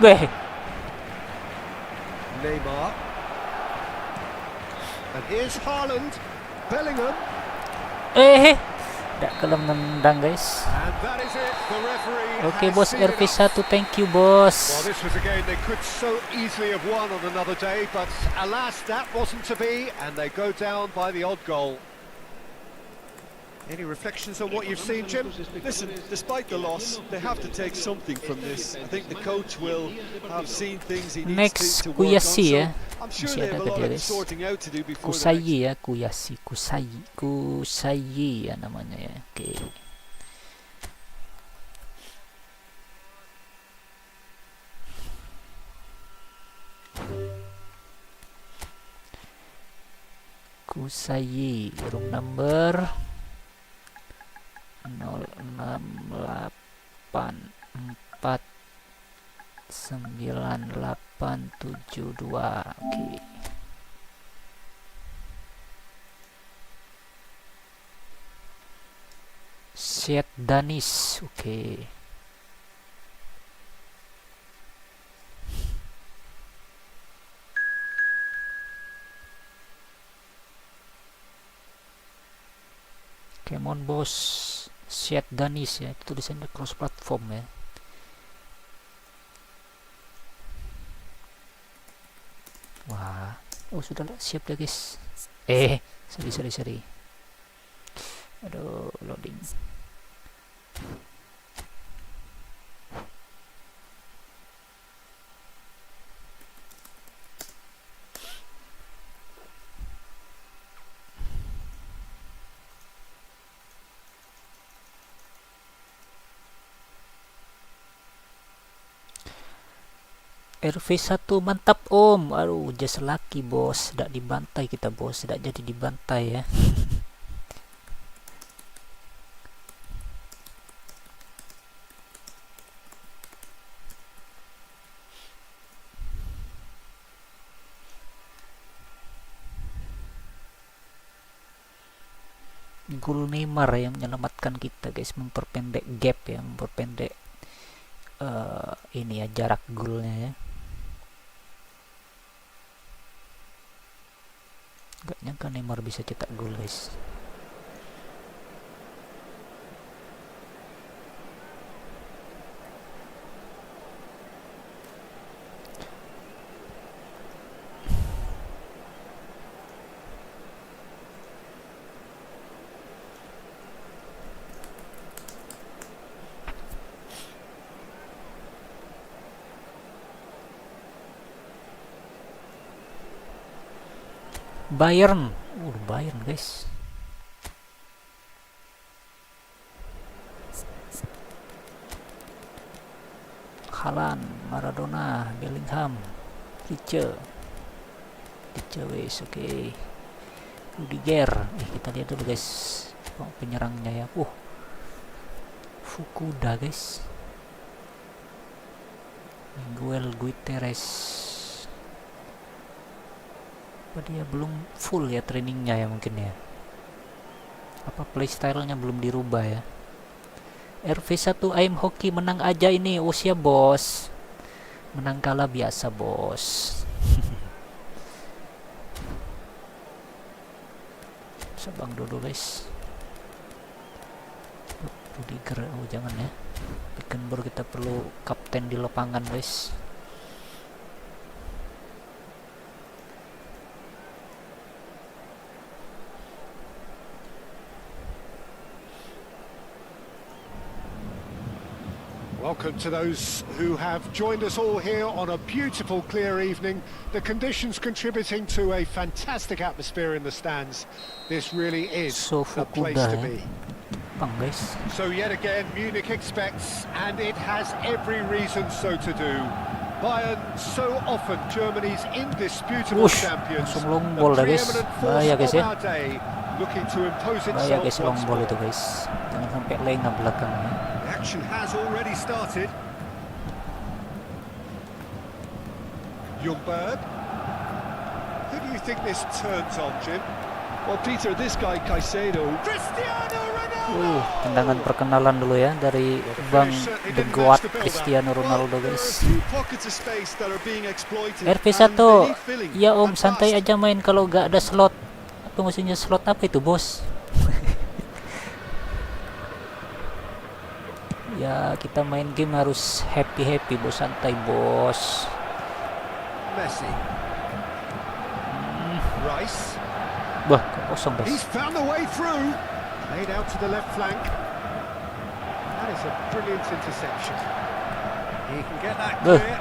Weh, Neymar. And here's Haaland. Bellingham. tidak kalau nendang guys. And that is it. The referee Oke has bos, seen enough. RV1 thank you Well, bos. this was a game they could so easily have won on another day, but alas, that wasn't to be, and they go down by the odd goal. Any reflections on what you've seen, Jim? Listen, despite the loss, they have to take something from this. I think the coach will have seen things he needs Next to work on. Kuyasi ya, So I'm sure masih they ada have a ke lot dia of guys. sorting out to do before the next. Kusayi ya, Kusayi ya namanya ya. Oke. Kusayi, room number 06849872. Oke. Syed Danis, oke. Come on bos, Syed Danis ya, itu tulisannya cross platform ya. Wah, oh sudah siap ya guys. Sorry. Aduh, loading. RV1 mantap om. Aduh, just lucky bos, tidak dibantai kita bos, tidak jadi dibantai ya. Gol Neymar yang menyelamatkan kita guys, memperpendek gap ya, memperpendek ini ya, jarak golnya ya. Gak nyangka Neymar bisa cetak gol guys. Bayern guys. Haaland, Maradona, Bellingham, Bleach wes, oke. Rudiger, kita lihat dulu guys penyerangnya ya. Fukuda guys. Miguel Guterres. Dia belum full ya trainingnya ya, mungkin ya, apa playstyle-nya belum dirubah ya. RV1 aim hoki menang aja ini. Oh siap bos, menang kalah biasa bos. Sabang dulu guys. Rudiger, oh jangan ya, Beckenbauer, kita perlu kapten di lapangan guys. Welcome to those who have joined us all here on a beautiful, clear evening. The conditions contributing to a fantastic atmosphere in the stands. This really is the place to be. Guys. So yet again, Munich expects, and it has every reason so to do. Bayern, so often Germany's indisputable champions, the preeminent force of our day, looking to impose itself once more. Itu guys. Jangan sampai lengah belakangnya. The action has already started. Ljungberg. Who do you think this turns on, Jim? Well, Peter, this guy Caicedo. Cristiano Ronaldo. Tendangan perkenalan dulu ya dari Bang The God Cristiano Ronaldo guys. RP1, ya om santai aja main kalau gak ada slot. Apa maksudnya slot apa itu bos? Ya kita main game harus happy bos, santai bos. Messi. Rice. Bah, kosong guys. He's found the way through. Laid out to the left flank. That is a brilliant interception. He can get that clear.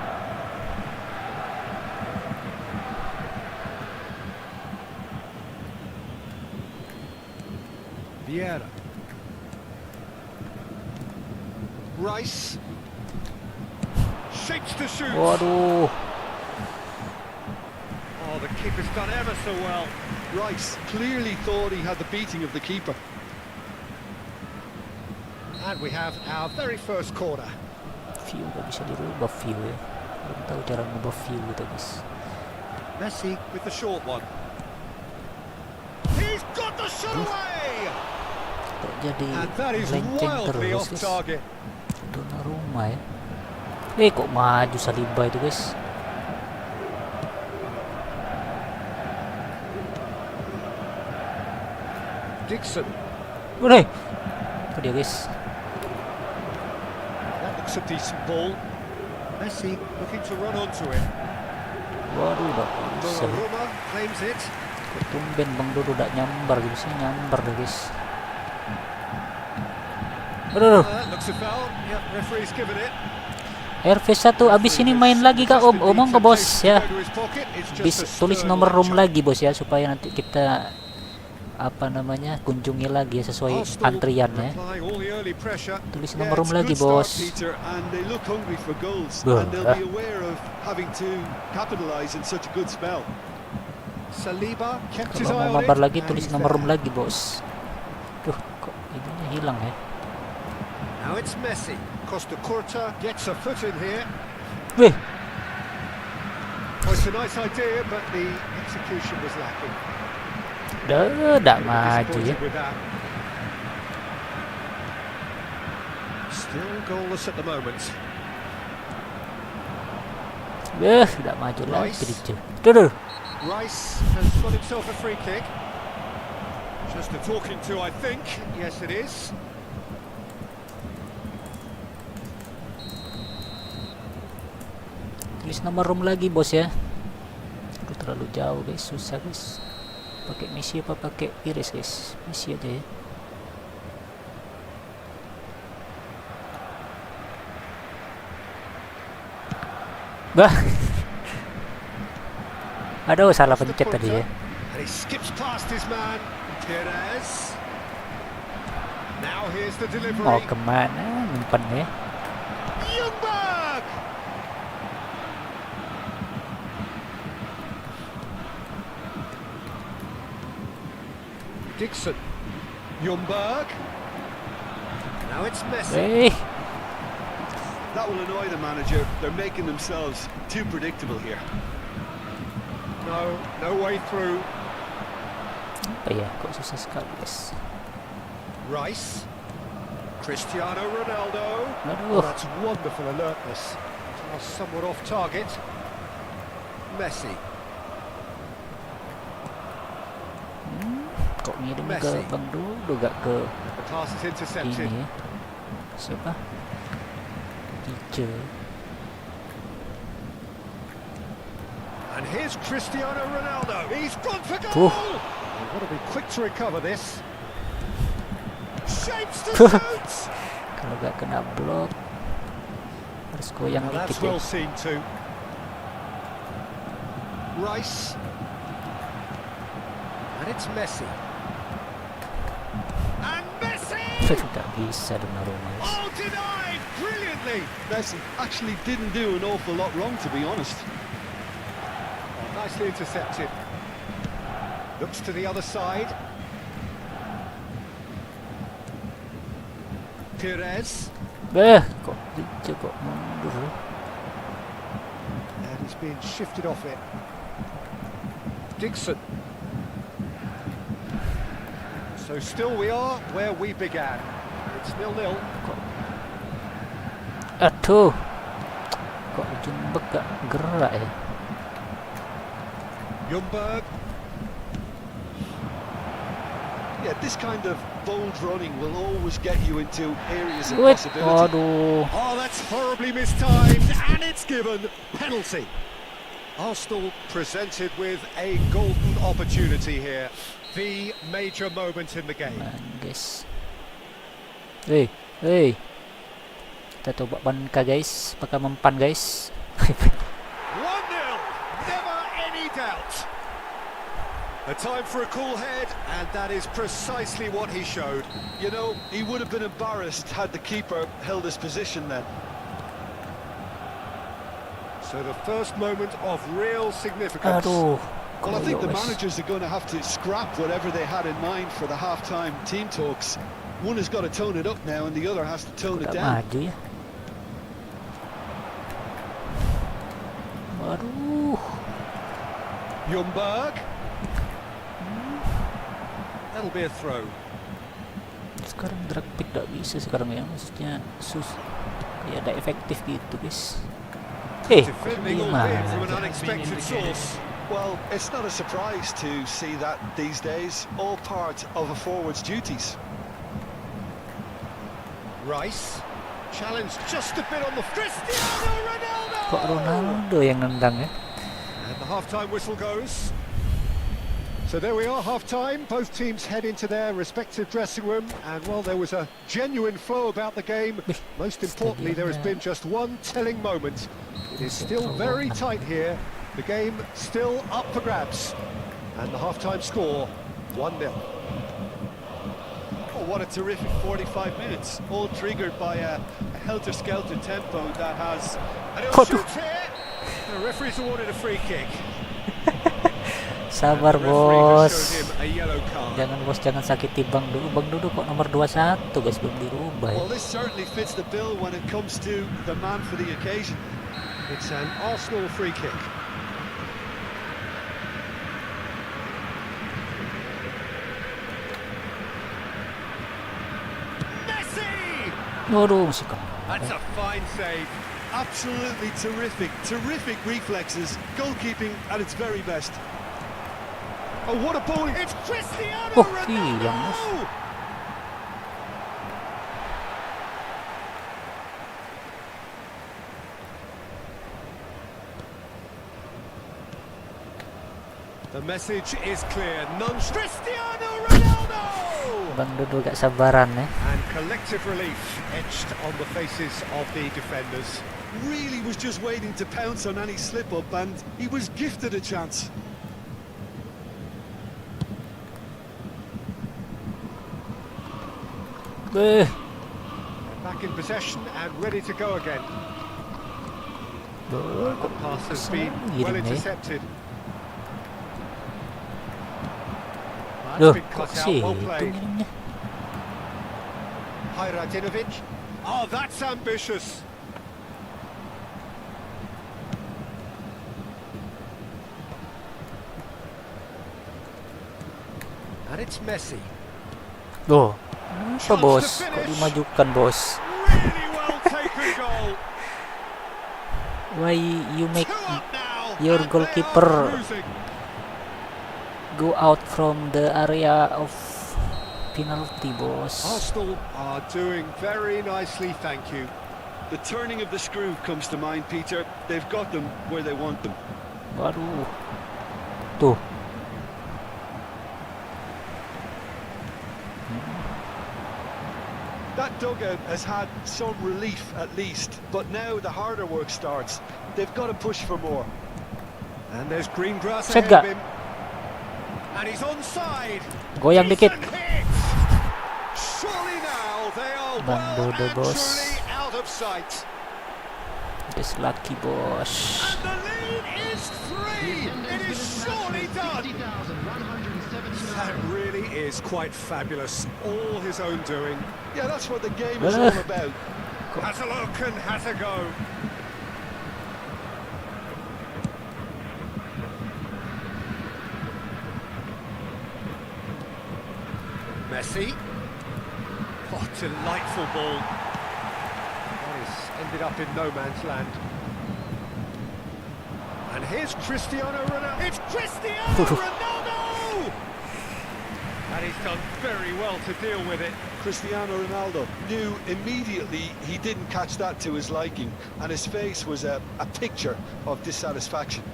Vieira. Rice. Shapes to shoot. Waduh. Oh, the keeper's done ever so well. Rice clearly thought he had the beating of the keeper. And we have our very first corner. View gak bisa dirubah view ya. Belum tahu cara ngubah view gitu guys. Messi with the short one. He's got the shot away. Jadi and that is wildly off target. Donnarumma ya. Kok maju Saliba itu guys. Dixon. Udah. Itu dia guys. That looks a decent ball. Messi looking to run onto it. Waduh, udah. Donnarumma claims it. Tumben Bang Dodo udah nyambar gitu sih, nyambar deh guys. Aduh. Looks a foul. Yep, referee's given it. RV1 abis ini main lagi kak om? Omong ke bos ya. Tulis nomor room lagi bos ya, supaya nanti kita apa namanya kunjungi lagi ya sesuai antriannya. Tulis nomor room lagi bos. Kalau mau mabar lagi tulis nomor room lagi bos. Duh, kok ininya hilang ya. Now it's Messi. Costa Curta gets a foot in here. Wih. Oh, it's a nice idea, but the execution was lacking. Udah maju ya. Still goalless at the moment. Udah maju lagi dia. Duh. Rice has got himself a free kick. Just a talking to, I think. Yes, it is. Tulis nomor room lagi bos ya. Aduh, terlalu jauh guys, susah guys. Pakai Messi apa pakai Iris guys? Messi aja ya. Bah. Aduh, salah pencet tadi ya. And he skips past his man, Perez. Now here's the delivery. Oh, kemana? Nyimpen ya. Ljungberg. Dixon. Ljungberg. Now it's Messi. Hey. That will annoy the manager. They're making themselves too predictable here. No way through. Apa ya? Kok susah sekali guys. Rice. Cristiano Ronaldo. Aduh. Oh, that's wonderful alertness. Somewhat off target. Messi. Kok ngirim ke Bang Dodo gak ke The pass is intercepted. ini ya? Siapa? Teacher. And here's Cristiano Ronaldo. He's gone for goal. They've got to be quick to recover this. Shapes to shoot. Kalau gak kena blok. Harus goyang Now dikit that's ya. well seen too. Rice. And it's Messi. And Messi! Nggak bisa dong Naruma. Oh, denied brilliantly. Messi actually didn't do an awful lot wrong, to be honest. Oh, nicely intercepted. Looks to the other side. Perez. Kok dia kok mundur? And he's being shifted off it. Dixon. So still we are where we began. It's 0-0. Aduh, kok ujung bek gak gerak ya? Ljungberg. Yeah, this kind of bold running will always get you into areas of Wait, possibility. waduh. Oh, that's horribly mistimed, and it's given penalty. Arsenal presented with a golden opportunity here. The major moment in the game. Guys. Kita coba banka guys, pakai mempan guys. 1-0, never any doubt. A time for a cool head, and that is precisely what he showed. You know, he would have been embarrassed had the keeper held his position then. So the first moment of real significance. Aduh. Well, I think the guys. managers are going to have to scrap whatever they had in mind for the half-time team talks. One has got to tone it up now, and the other has to tone it Udah down. maju ya. Waduh. Ljungberg. That'll be a throw. Sekarang drag pick gak bisa sekarang ya, maksudnya kayak ada efektif gitu guys. Defending albeit Gimana? from an unexpected source. Well, it's not a surprise to see that these days, all part of a forward's duties. Rice. Challenged just a bit on the Cristiano Ronaldo! Kok Ronaldo yang nendang ya? And the half-time whistle goes. So there we are, half-time. Both teams head into their respective dressing room, and while there was a genuine flow about the game, most importantly there has been just one telling moment. It is still very tight here. The game still up for grabs, and the half-time score 1-0. Oh, what a terrific 45 minutes, all triggered by a helter-skelter tempo that has... And he'll shoot here. The referee's awarded a free kick. Sabar The referee has bos. shown him a yellow card. Jangan bos, jangan sakiti Bang Dudu. Bang Dudu kok nomor 21 guys, belum dirubah ya. Well, this certainly fits the bill when it comes to the man for the occasion. It's an Arsenal free kick. Messi! Waduh, masih kamu. That's a fine save. Absolutely terrific reflexes, goalkeeping at its very best. Oh, what a bowling! It's Cristiano Oh, Ronaldo! iya, Mas. The message is clear. None. Cristiano Ronaldo! Bang Dudu gak sabaran ya. And collective relief etched on the faces of the defenders. Really was just waiting to pounce on any slip-up, and he was gifted a chance. Back in possession and ready to go again. The pass has been well intercepted. Loh, That's been kok cut out, sih well itu played. ngirimnya? Hajradinovic. Oh, that's ambitious. And it's Messi. Loh, kenapa bos? Kok dimajukan bos? Really well taken goal. Why you make 2 up now. your and they goalkeeper are cruising. go out from the area of penalty, bos? Arsenal are doing very nicely, thank you. The turning of the screw comes to mind, Peter. They've got them where they want them. Waduh. Tuh. That dugout has had some relief at least, but now the harder work starts. They've got to push for more. And there's green grass Set ahead of gak? him. And he's onside. Goyang dikit. Decent hit. Surely now they are Bantu well the and boss. truly out of sight. This lucky boss. And the lead is free. It is surely done. That really is quite fabulous. All his own doing. Yeah, that's what the game is all about. Has a look and has a go. Messi. Oh, delightful ball. That is ended up in no man's land. And here's Cristiano Ronaldo. It's Cristiano Ronaldo! And he's done very well to deal with it. Cristiano Ronaldo knew immediately he didn't catch that to his liking, and his face was a picture of dissatisfaction.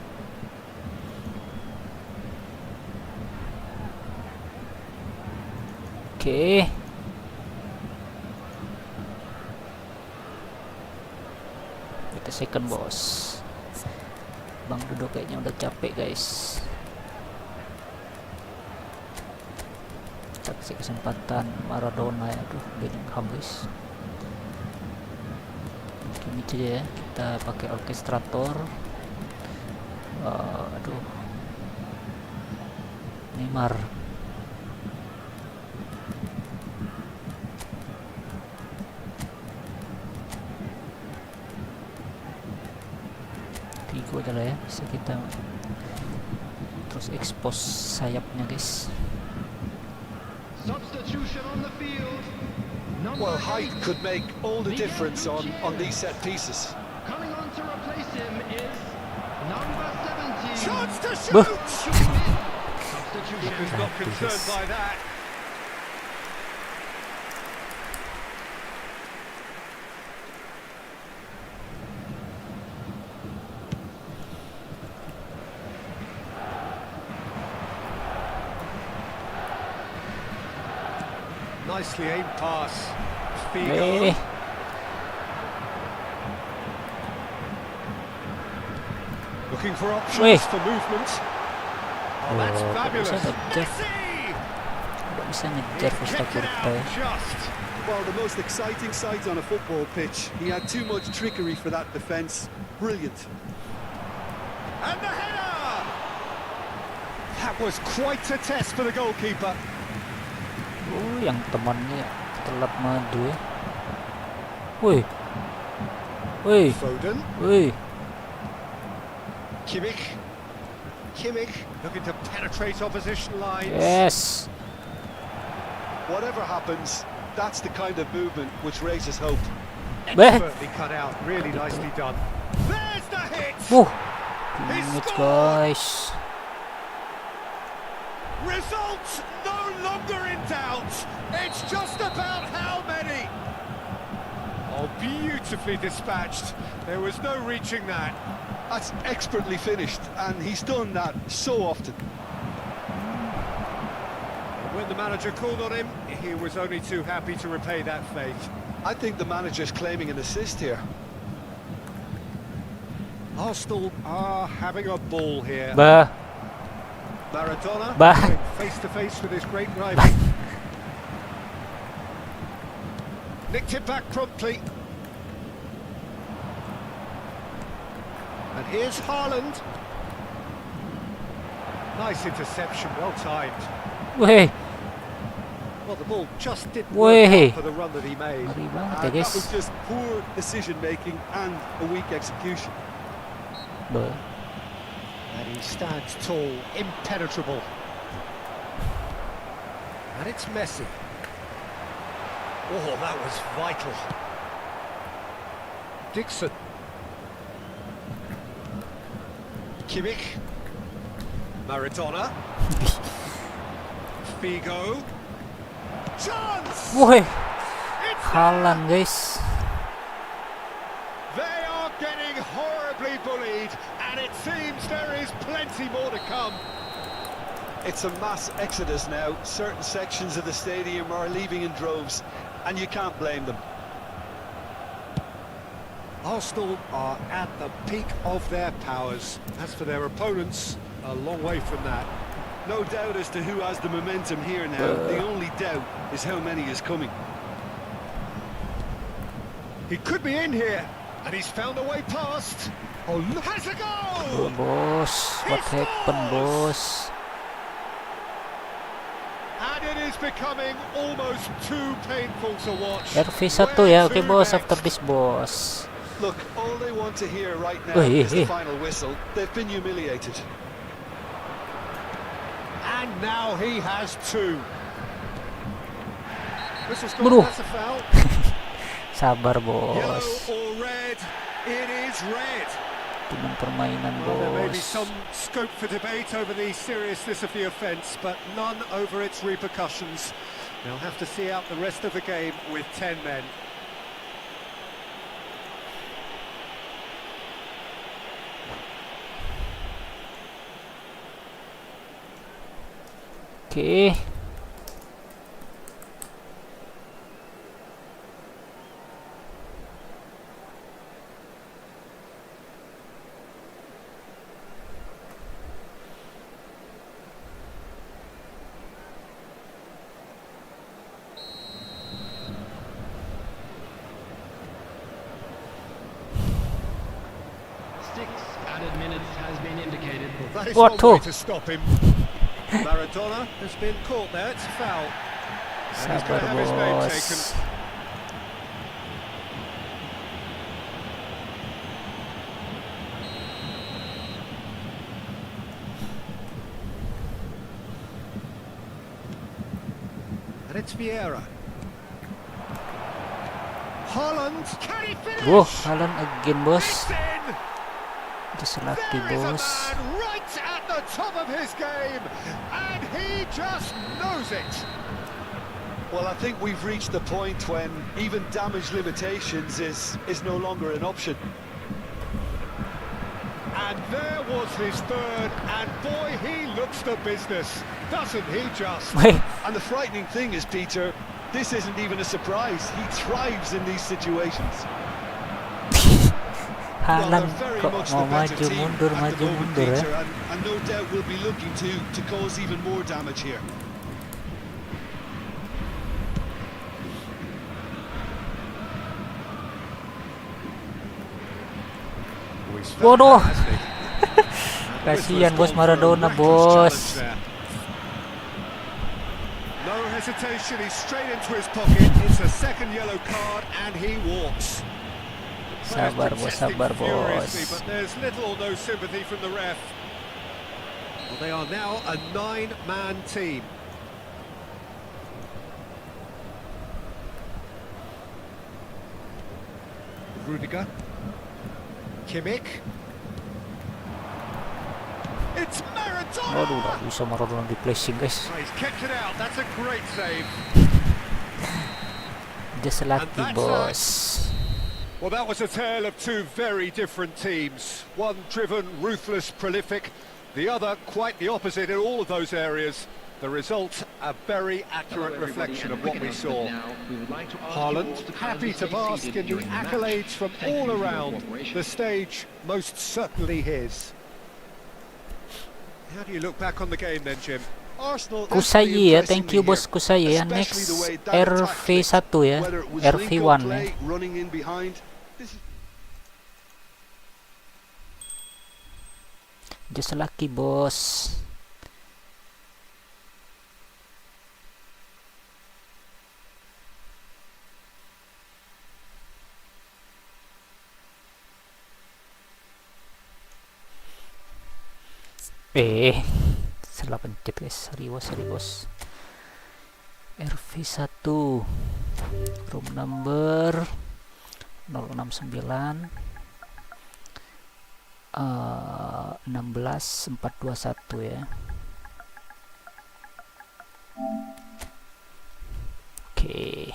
Oke. Kita second bos. Bang Dudo kayaknya udah capek guys. Kita kasih kesempatan Maradona ya. Aduh, Bellingham guys. Gini aja ya. Kita pakai orkestrator. Aduh. Neymar. Itu adalah ya, bisa kita terus expose sayapnya guys. Substitution on the field. Well, height could make all the difference on these set pieces. Coming on to replace him is number 17. Chance to Buh. shoot! Substitution. He's not concerned by that. Nicely aimed pass. Figo. Looking for options for movement. Oh, that's fabulous. Messi! Nggak bisa ngejar Costa Kick it Curta ya. out just. Well, the most exciting sight on a football pitch. He had too much trickery for that defence. Brilliant. And the header! That was quite a test for the goalkeeper. Yang temannya telat maju ya. Woi. Woi. Foden. Woi. Kimmich looking to penetrate opposition lines. Yes. Whatever happens, that's the kind of movement which raises hope. Expertly cut out, really nicely done. There's the hit! Wuh. He Minutes scored! guys. Results no longer in doubt. It's just about how many. Oh, beautifully dispatched. There was no reaching that. That's expertly finished, and he's done that so often. When the manager called on him, he was only too happy to repay that fate. I think the manager's claiming an assist here. Arsenal are having a ball here. Bah. Maradona Bye. face to face with his great rival. Nicked it back promptly. And here's Haaland. Nice interception, well timed. Woi. Well, the ball just didn't Way. work out for the run that he made. Ngeri banget ya And guys. that was just poor decision-making and a weak execution. Bah. And he stands tall, impenetrable. And it's Messi. Oh, that was vital. Dixon. Kimmich. Maradona. Figo. Chance! Woi. It's Haaland guys. They are getting horribly bullied, and it seems there is plenty more to come. It's a mass exodus now. Certain sections of the stadium are leaving in droves. and you can't blame them. Arsenal are at the peak of their powers. As for their opponents, a long way from that. No doubt as to who has the momentum here now. The only doubt is how many is coming. He could be in here, and he's found a way past. Oh, look, has a goal! Bos, what happened, bos? And it is becoming almost too painful to watch. RV1 ya, oke bos, after this bos. Look, all they want to hear right now is the final whistle. They've been humiliated. And now he has two. Whistle's gone, that's a foul. Sabar Yellow bos. or red, it is red. Cuman permainan Well, there may be bos. some scope for debate over the seriousness of the offence, but none over its repercussions. They'll have to see out the rest of the game with 10 men. Oke. Added minutes has been indicated. That is What one way to? to stop him. Maradona has been caught there, it's a foul. And he's going Sabar to have his name bos. taken. And it's Vieira. Haaland, can he finish? Wah, Haaland again bos. It's in! Just lucky There is a bos. man right at the top of his game, and he just knows it. Well, I think we've reached the point when even damage limitations is no longer an option. And there was his third, and boy, he looks the business, doesn't he just? Weh, And the frightening thing is, Peter, this isn't even a surprise. He thrives in these situations. Haaland they're very kok much mau the better maju team mundur at the moment, ya. Peter, and no doubt will be looking to cause even more damage here. He's Waduh. fantastic. Kasihan bos Whistler's gone for a Maradona reckless bos. challenge there. No hesitation, he's straight into his pocket. It's a second yellow card, and he walks. Players Sabar bos, protesting sabar furiously, bos. but there's little or no sympathy from the ref. Well, they are now a 9-man team. Rudiger. Kimmich. It's Maradona! Waduh, nggak bisa Maradona di placing guys. Oh, he's kicked it out. That's a great save. Just lucky And that's bos. Well, that was a tale of two very different teams. One driven, ruthless, prolific. The other quite the opposite in all of those areas. The result, a very accurate reflection of what we saw. Haaland, happy to bask in the accolades from all around. The stage, most certainly his. How do you look back on the game then, Jim? Arsenal Kusayi ya, thank you bos Kusayi ya. Next RV1 ya, RV1 ya. running in behind. Just lucky bos. Salah pencet guys, sorry bos. RV1 room number 069 16421 ya. Oke.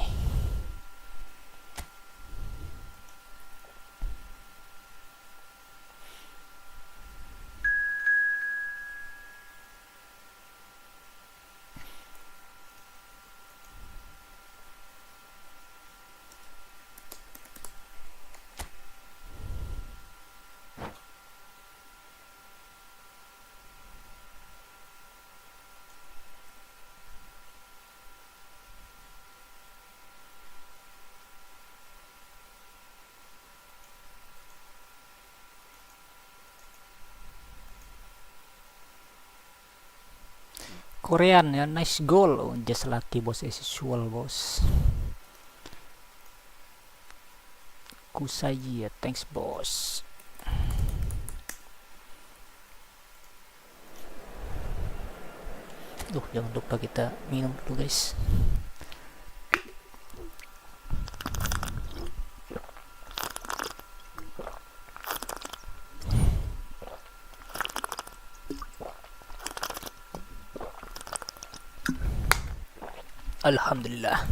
Korean ya, nice goal. Oh, just lucky bos, as usual bos. Kusayi ya, thanks bos. Jangan lupa kita minum dulu guys. Alhamdulillah.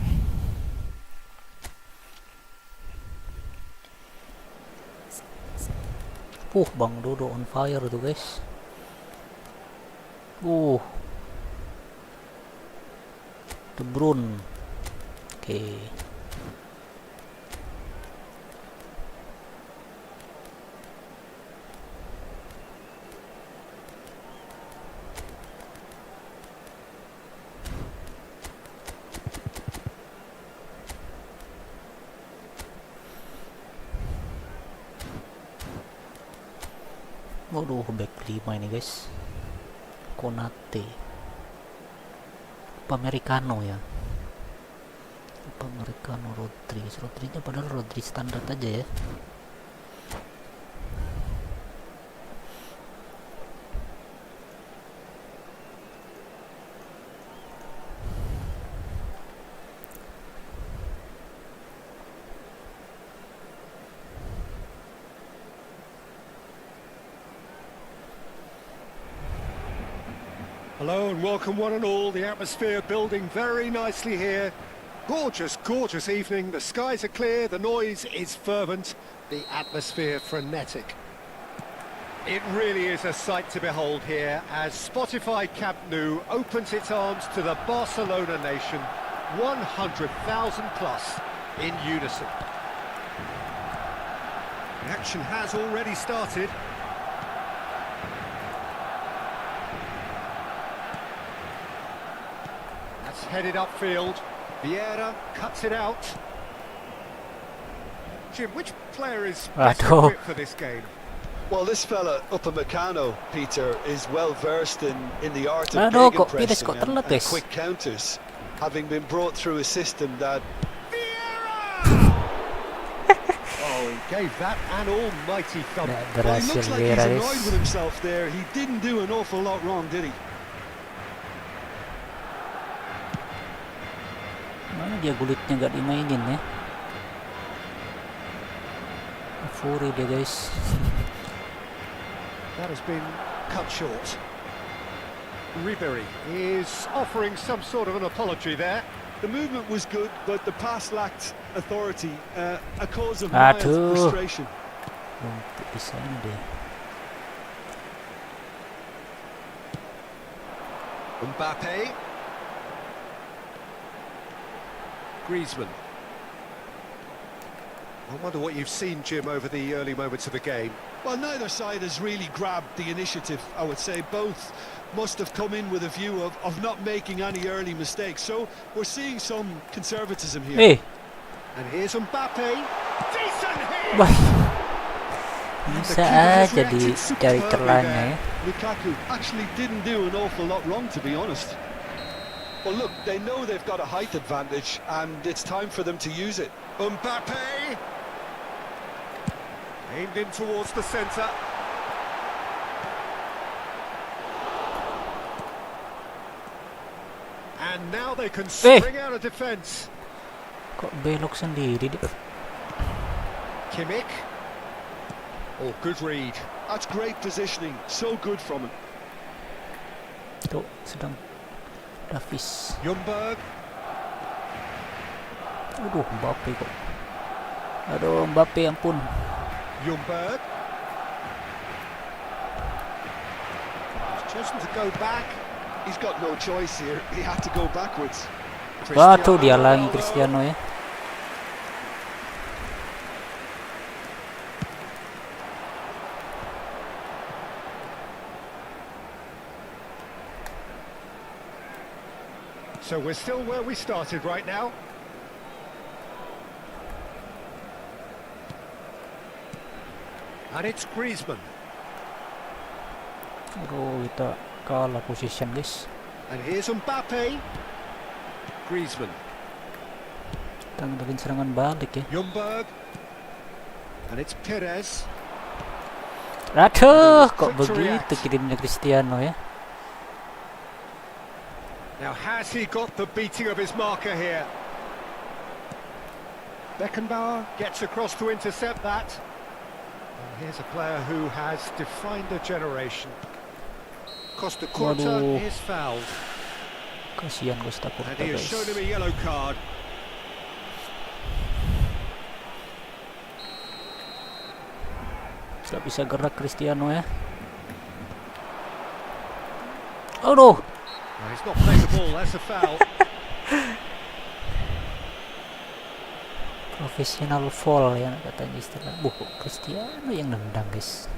Bang Dodo on fire tuh guys. De Bruyne. Oke. Waduh, back 5 ini guys. Konate. Americano ya. Americano Rodrinya padahal Rodri standar aja ya. Hello and welcome one and all. The atmosphere building very nicely here. Gorgeous, gorgeous evening. The skies are clear, the noise is fervent, the atmosphere frenetic. It really is a sight to behold here as Spotify Camp Nou opens its arms to the Barcelona nation, 100,000 plus in unison. The action has already started. Headed upfield, Vieira cuts it out. Jim, which player is best equipped for this game? Well, this fella, Upamecano, Peter, is well versed in the art of gegenpressing and quick counters, having been brought through a system that... Vieira! Oh, he gave that an almighty thump. Well, he looks like he's annoyed with himself there. He didn't do an awful lot wrong, did he? Mana dia gulitnya gak dimainin ya. Fury dia guys. That has been cut short. Ribery is offering some sort of an apology there. The movement was good, but the pass lacked authority, a cause of mild frustration. Bisa ini dia. Mbappe. Griezmann. I wonder what you've seen, Jim, over the early moments of the game. Well, neither side has really grabbed the initiative, I would say. Both must have come in with a view of not making any early mistakes. So we're seeing some conservatism here. Hey. And here's Mbappe. Decent hit! Bisa aja dicari celahnya ya. Lukaku actually didn't do an awful lot wrong, to be honest. Well, look, they know they've got a height advantage, and it's time for them to use it. Mbappe! Aimed in towards the centre. And now they can spring out of defence. Kok belok sendiri dia? Kimmich. Oh, good read. That's great positioning. So good from him. Tuh, sedang Davis. Ljungberg. Aduh, Mbappe kok. Aduh, Mbappe ampun. Ljungberg. He's chosen to go back. He's got no choice here. He had to go backwards. Wah, tuh dihalangi Cristiano ya. So we're still where we started right now. And it's Griezmann. Aduh, kita kalah position guys. And here's Mbappe. Griezmann. Kita ngadain serangan balik ya. Ljungberg. And it's Perez. Aduh, kok begitu kirimnya Cristiano ya. Now has he got the beating of his marker here? Beckenbauer gets across to intercept that. And here's a player who has defined a generation. Costa Curta is fouled. Kasihan Costa Curta, And he has guys. shown him a yellow card. Gak bisa gerak Cristiano ya. Aduh. No, he's not playing the ball, that's a foul. Professional foul ya katanya istilah. Cristiano yang nendang, guys.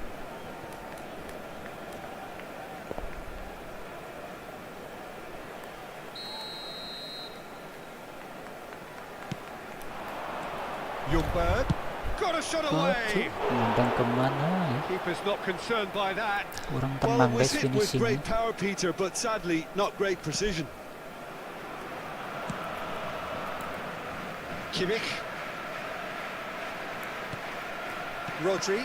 Ljungberg got a shot away. Nendang kemana ya? Keeper's not concerned by that. Kurang Well, tenang it was guys hit with finishingnya. great power, Peter, but sadly not great precision. Kimmich. Rodri.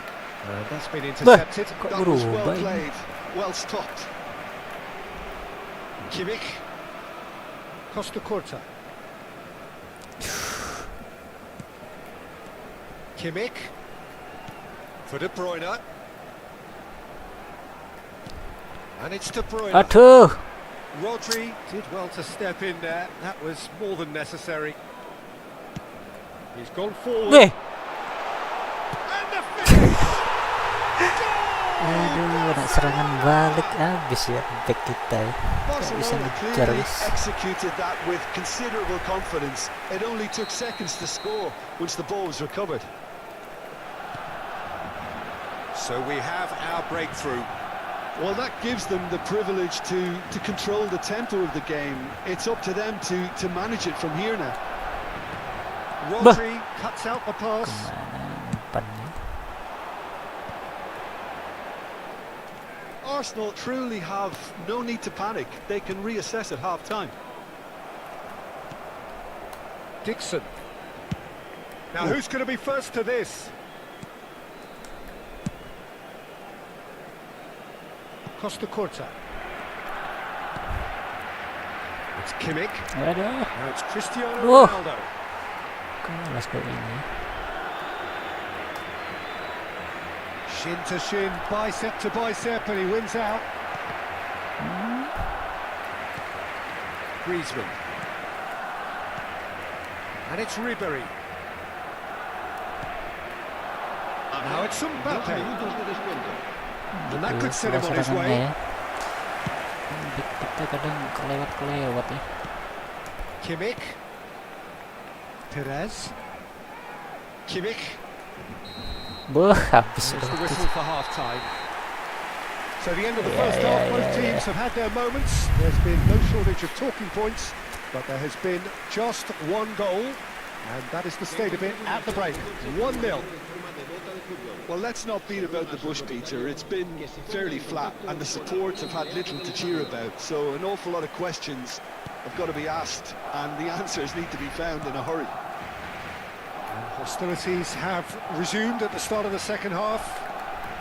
That's been intercepted. That was well berubah ini. played, well stopped. Kimmich. Costa Curta. Kimmich. For De Bruyne. And it's De Bruyne. Aduh. Rodri did well to step in there. That was more than necessary. He's gone forward. Weh. And the finish! Aduh, nak serangan balik habis ya back kita ya. Gak bisa Barcelona ngejar clearly guys. executed that with considerable confidence. It only took seconds to score once the ball was recovered. So we have our breakthrough. Well, that gives them the privilege to control the tempo of the game. It's up to them to manage it from here now. Rodri cuts out the pass. Kemana umpannya? Arsenal truly have no need to panic. They can reassess at half-time. Dixon. Now who's going to be first to this? Costa Curta. It's Kimmich. Aduh. Now it's Cristiano Oh. Ronaldo. Kalah gol ini. Shin to shin, bicep to bicep, and he wins out. Griezmann. And it's Ribery. Now it's Mbappe. And that could set him on his way. Back kita kadang kelewat ya. Kimmich. Perez. Kimmich. Habis There's the udah. whistle for half-time. So the end of the first half, both teams have had their moments. There's been no shortage of talking points, but there has been just one goal, and that is the state of it at the break. 1-0. Well, let's not beat about the bush, Peter. It's been fairly flat, and the supports have had little to cheer about. So an awful lot of questions have got to be asked, and the answers need to be found in a hurry. And hostilities have resumed at the start of the second half.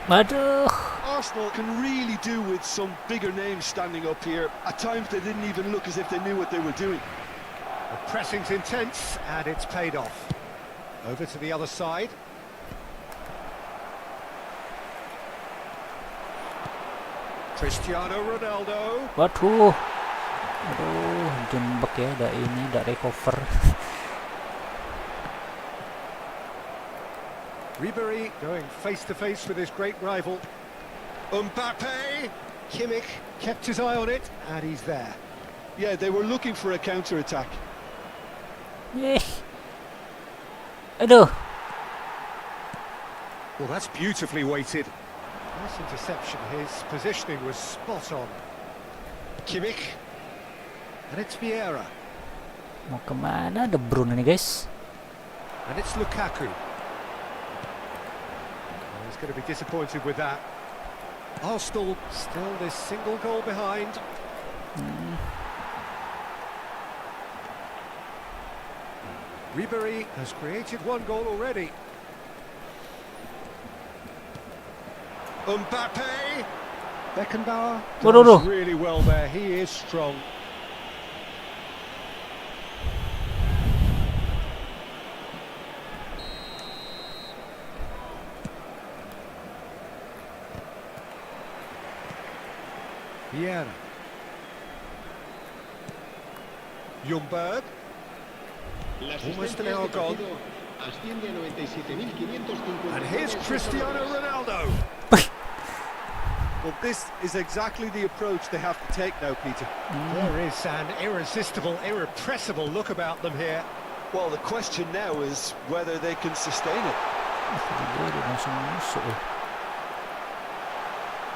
Aduh. Arsenal can really do with some bigger names standing up here. At times they didn't even look as if they knew what they were doing. The pressing's intense, and it's paid off. Over to the other side. Cristiano Ronaldo. Waduh. Aduh, jembek ya, ada ini, ada recover. Ribery going face-to-face with his great rival. Mbappe. Kimmich kept his eye on it, and he's there. Yeah, they were looking for a counter-attack. Aduh. Well, that's beautifully weighted. Nice interception. His positioning was spot on. Kimmich. And it's Vieira. Mau kemana De Bruyne ini guys? And it's Lukaku. Oh, he's going to be disappointed with that. Arsenal still this single goal behind. Ribery has created one goal already. Mbappe. Beckenbauer does really well there. He is strong. Vieira. Ljungberg. Almost an hour gone. And here's Cristiano Ronaldo. Well, this is exactly the approach they have to take now, Peter. There is an irresistible, irrepressible look about them here. Well, the question now is whether they can sustain it.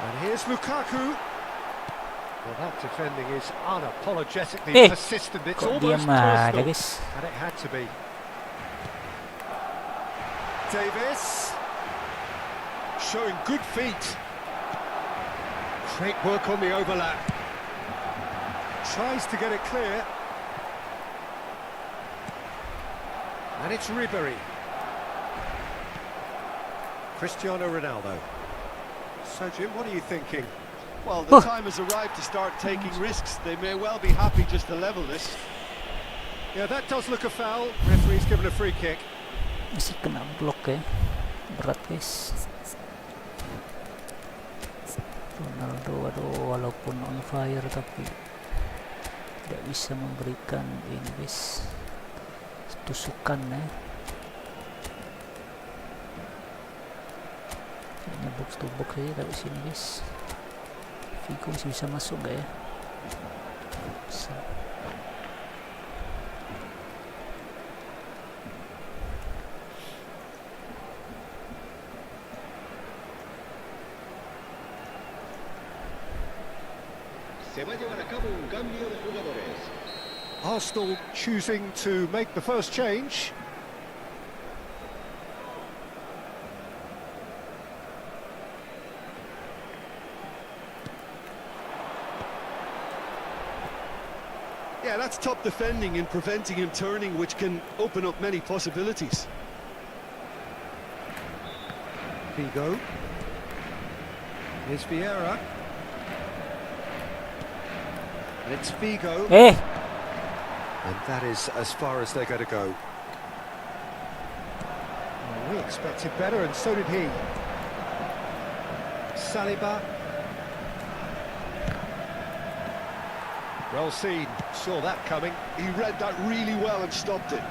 And here's Lukaku. Well, that defending is unapologetically persistent. It's almost personal, and it had to be. Davis. Showing good feet. Great work on the overlap. Tries to get it clear. And it's Ribery. Cristiano Ronaldo. So, Jim, what are you thinking? Well, the time has arrived to start taking risks. They may well be happy just to level this. Yeah, that does look a foul. Referee's given a free kick. Masih kena block ya. Berat guys. Ronaldo, aduh, walaupun on fire tapi tidak bisa memberikan ini guys, tusukan ya. Hanya box to box aja dari sini guys. Figo masih bisa masuk nggak ya? Bisa. Se va a llevar a cabo un cambio de jugadores. Arsenal choosing to make the first change. Yeah, that's top defending and preventing him turning, which can open up many possibilities. Figo. Here's Vieira. And it's Figo. And that is as far as they're going to go. Well, we expected better, and so did he. Saliba. Well seen. Saw that coming. He read that really well and stopped it.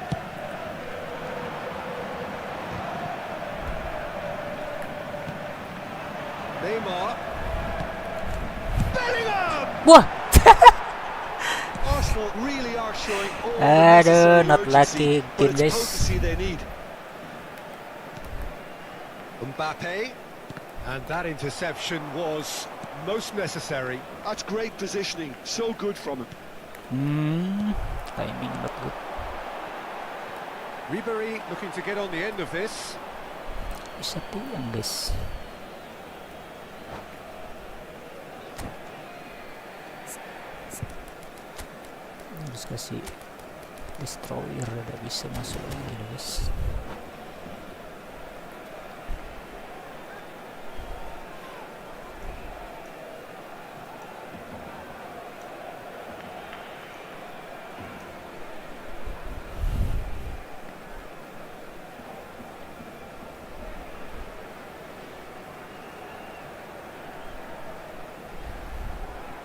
Neymar. Bellingham! Wah! Arsenal really are showing all the necessary not urgency, lucky, but it's goodness. potency they need. Mbappe. And that interception was most necessary. That's great positioning. So good from him. Timing not good. Ribery looking to get on the end of this. Bisa tiang guys. Harus kasih destroyer, tidak bisa masuk lagi guys.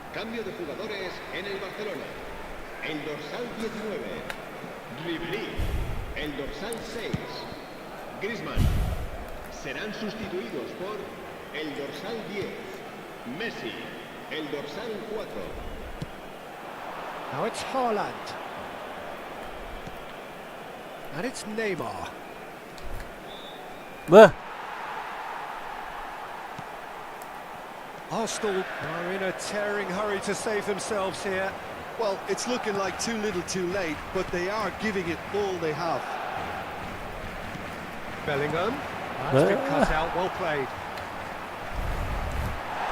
Cambio de jugadores en el Barcelona. El dorsal 19, Ribery. El dorsal 6, Griezmann. Serán sustituidos por el dorsal 10, Messi. El dorsal 4. Now it's Haaland. And it's Neymar. Wah! Arsenal are in a tearing hurry to save themselves here. Well, it's looking like too little too late, but they are giving it all they have. Bellingham. That's been cut out, well played.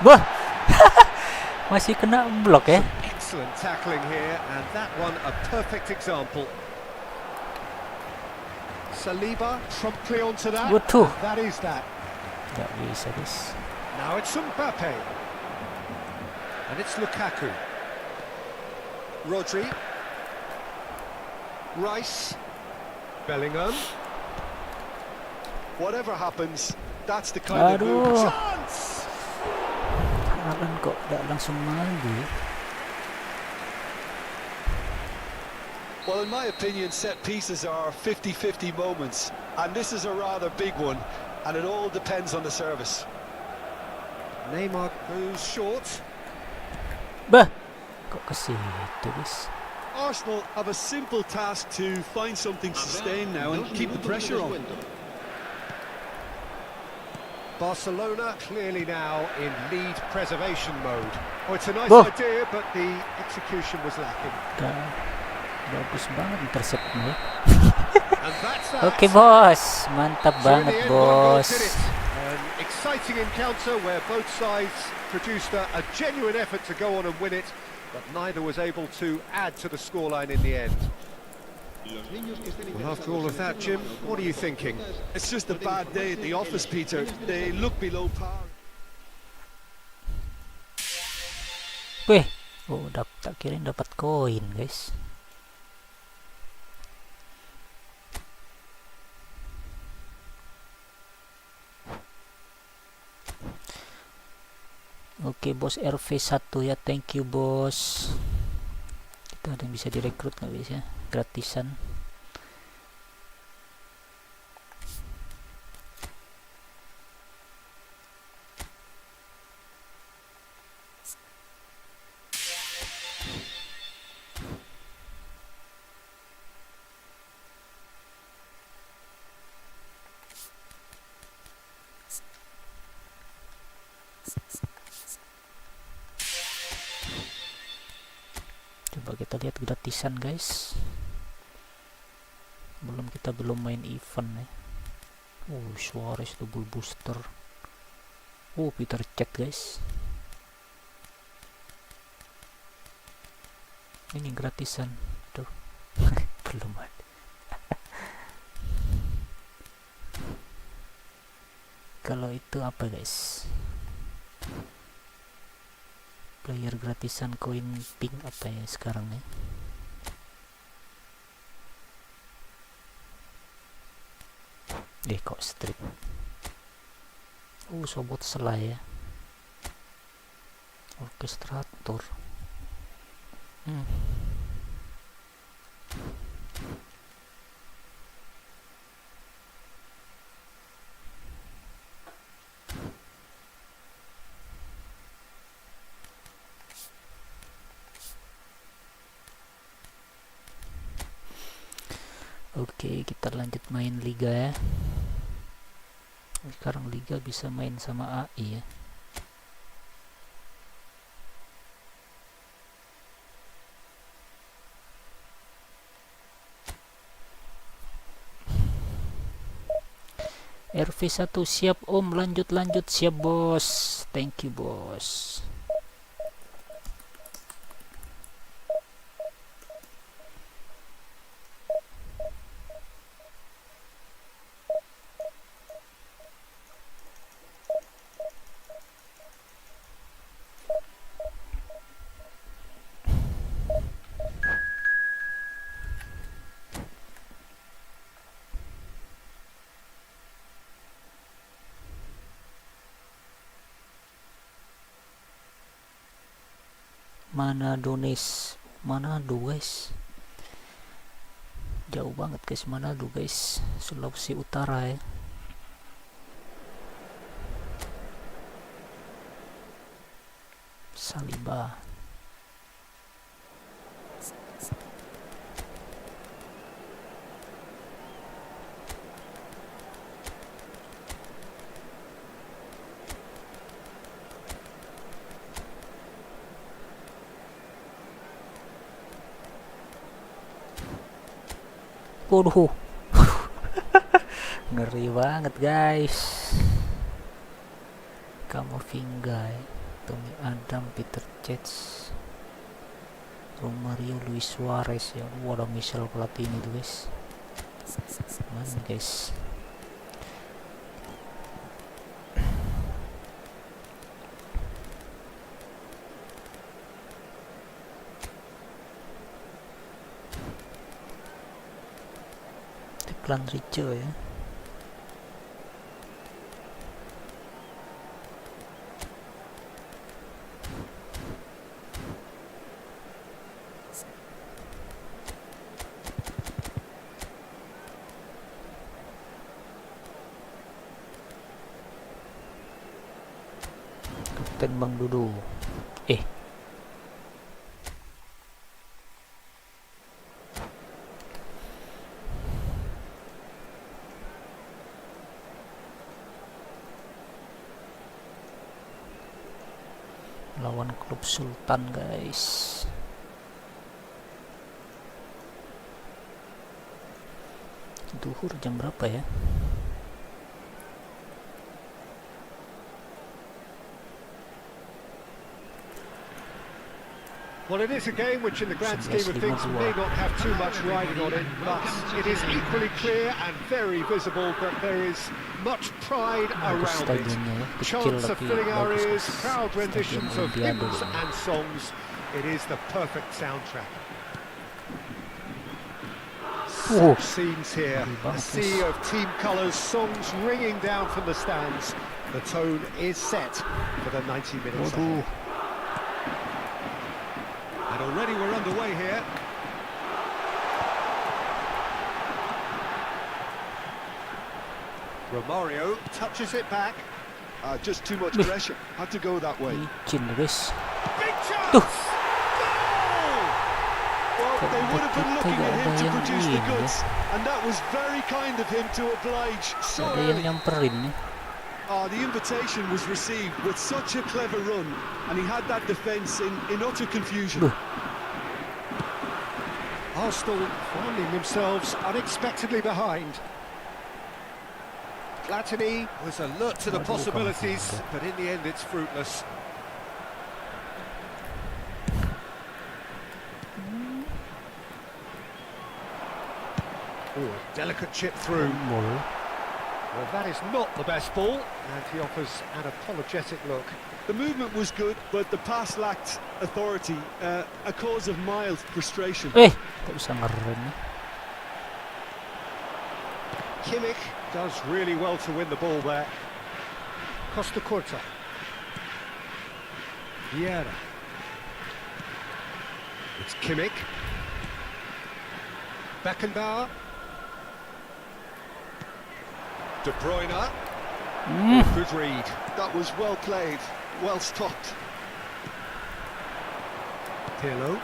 Wah! Masih kena block ya. Excellent tackling here, and that one a perfect example. Saliba promptly onto that. Waduh. And that is that. Nggak bisa guys. Now it's Mbappe. And it's Lukaku. Rodri. Rice. Bellingham. Whatever happens, that's the kind of move. Aduh. Chance! Haaland kok nggak langsung maju. Well, in my opinion, set pieces are 50-50 moments, and this is a rather big one, and it all depends on the service. Neymar goes short. Bah, kok ke situ guys. Arsenal have a simple task to find something sustained now and keep the pressure on. Barcelona clearly now in lead preservation mode. Oh, it's a nice Whoa. idea, but the execution was lacking. Bagus banget interceptnya. And that's that. Oke bos, mantap So in banget the end, one goal bos. did it. An exciting encounter where both sides produced a genuine effort to go on and win it, but neither was able to add to the scoreline in the end. Well, after all of that, Jim, what are you thinking? It's just a bad day at the office, Peter. They look below par. Wih, tak kirain dapat koin guys. Oke bos, RV1 ya, thank you bos. Kita ada yang bisa direkrut nggak bisa? Gratisan. Coba kita lihat gratisan guys. Kita belum main event ya. Suarez double booster. Peter Cech guys. Ini gratisan. Tuh. Belum ada. Kalau itu apa guys? Player gratisan koin pink apa ya sekarang ya? Kok strip. Sobot selai ya. Orkestrator. Oke, kita lanjut main liga ya. Sekarang liga bisa main sama AI ya. RV1 siap om, lanjut siap bos. Thank you bos. Manado guys, jauh banget guys. Manado guys, Sulawesi Utara ya. Saliba. Waduh. Ngeri banget guys. Kamavinga, Tommy Adam, Peter Cech, Romario, Luis Suarez ya. Ada Michel Platini tuh guys. Man guys. Iklan rico ya. Kapten Bang Dudu. Lawan klub Sultan guys. Duhur jam berapa ya? Well, it is a game which in the grand scheme of things may not have too much riding on it, but it is equally clear and very visible that there is much pride around it. Chants are filling our ears, proud renditions of hymns and songs. It is the perfect soundtrack. Such scenes here, a sea of team colours, songs ringing down from the stands. The tone is set for the 90 minutes. And already we're underway here. Romario touches it back. Just too much pressure. Had to go that way. Big chance! Goal! Well, they would have been looking at him to produce the goods, and that was very kind of him to oblige so early. The invitation was received with such a clever run, and he had that defence in utter confusion. Arsenal finding themselves unexpectedly behind. Platini was alert to the possibilities, but in the end it's fruitless. Oh, delicate chip through. Well, that is not the best ball, and he offers an apologetic look. The movement was good, but the pass lacked authority, a cause of mild frustration. Kimmich does really well to win the ball there. Costa Curta. Vieira. It's Kimmich. Beckenbauer. De Bruyne. Good read. That was well played, well stopped. Pirlo.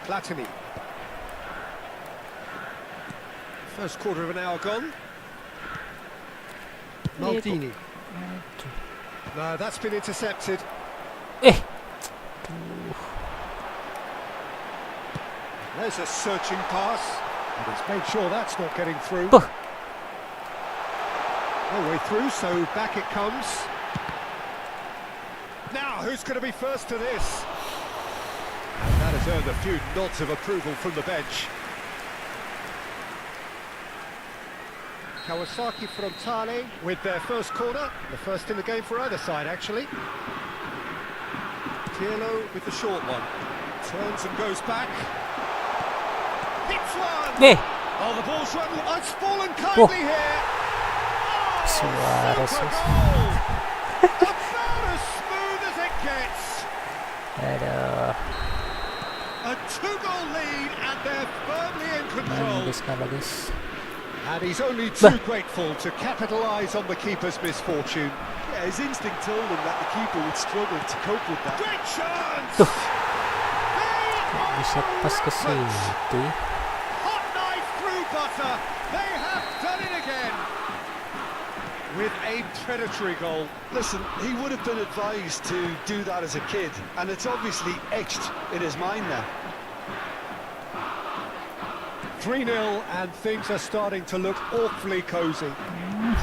Platini. First quarter of an hour gone. Maldini. No, that's been intercepted. There's a searching pass, and it's made sure that's not getting through. No way through, so back it comes. Now, who's going to be first to this? And that has earned a few nods of approval from the bench. Kawasaki Frontale with their first corner, the first in the game for either side actually. Pirlo with the short one, turns and goes back. Hits one! Oh, the ball's run, it's fallen kindly here! Suarez. About as smooth as it gets! A 2-goal lead and they're firmly in control. And he's only too grateful to capitalise on the keeper's misfortune. Yeah, his instinct told him that the keeper would struggle to cope with that. Great chance! Bisa pas ke situ. Hot knife through butter. They have done it again. With a predatory goal. Listen, he would have been advised to do that as a kid, and it's obviously etched in his mind now. 3-0 and things are starting to look awfully cosy.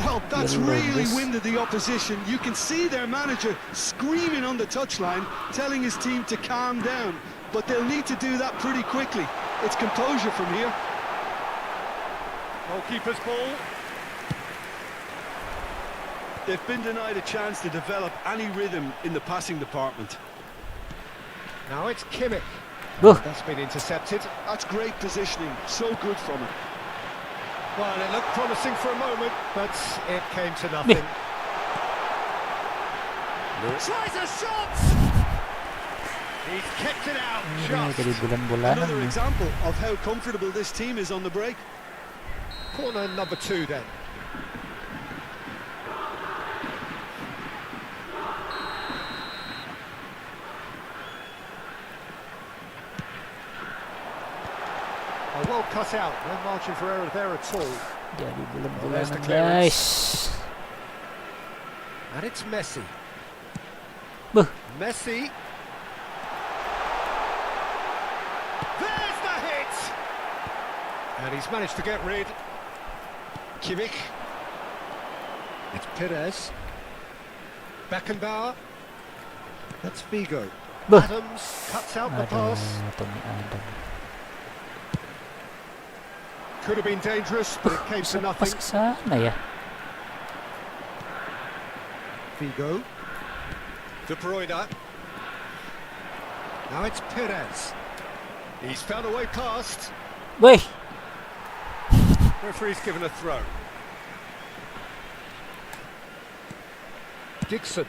Well, that's really winded the opposition. You can see their manager screaming on the touchline, telling his team to calm down. But they'll need to do that pretty quickly. It's composure from here. Goalkeeper's ball. They've been denied a chance to develop any rhythm in the passing department. Now it's Kimmich. Loh. That's been intercepted. That's great positioning, so good from it. Well, it looked promising for a moment, but it came to nothing. Tries a shot! He's kept it out just. Dari bulan-bulanan Another nih. example of how comfortable this team is on the break. Corner number 2 then. Well cut out, no margin for error there at all. Dari There's the bulan-bulanan clearance. guys. And it's Messi. Buh. Messi. There's the hit! And he's managed to get rid. Kimmich. It's Perez. Beckenbauer. That's Vigo. Buh. Adams cuts out the Aduh, pass. Tony Adam. Could have been dangerous, but it came to Bisa pas nothing. ke sana ya. Vigo. De Bruyne. Now it's Perez. He's found a way past. Woi. Referee's given a throw. Dixon.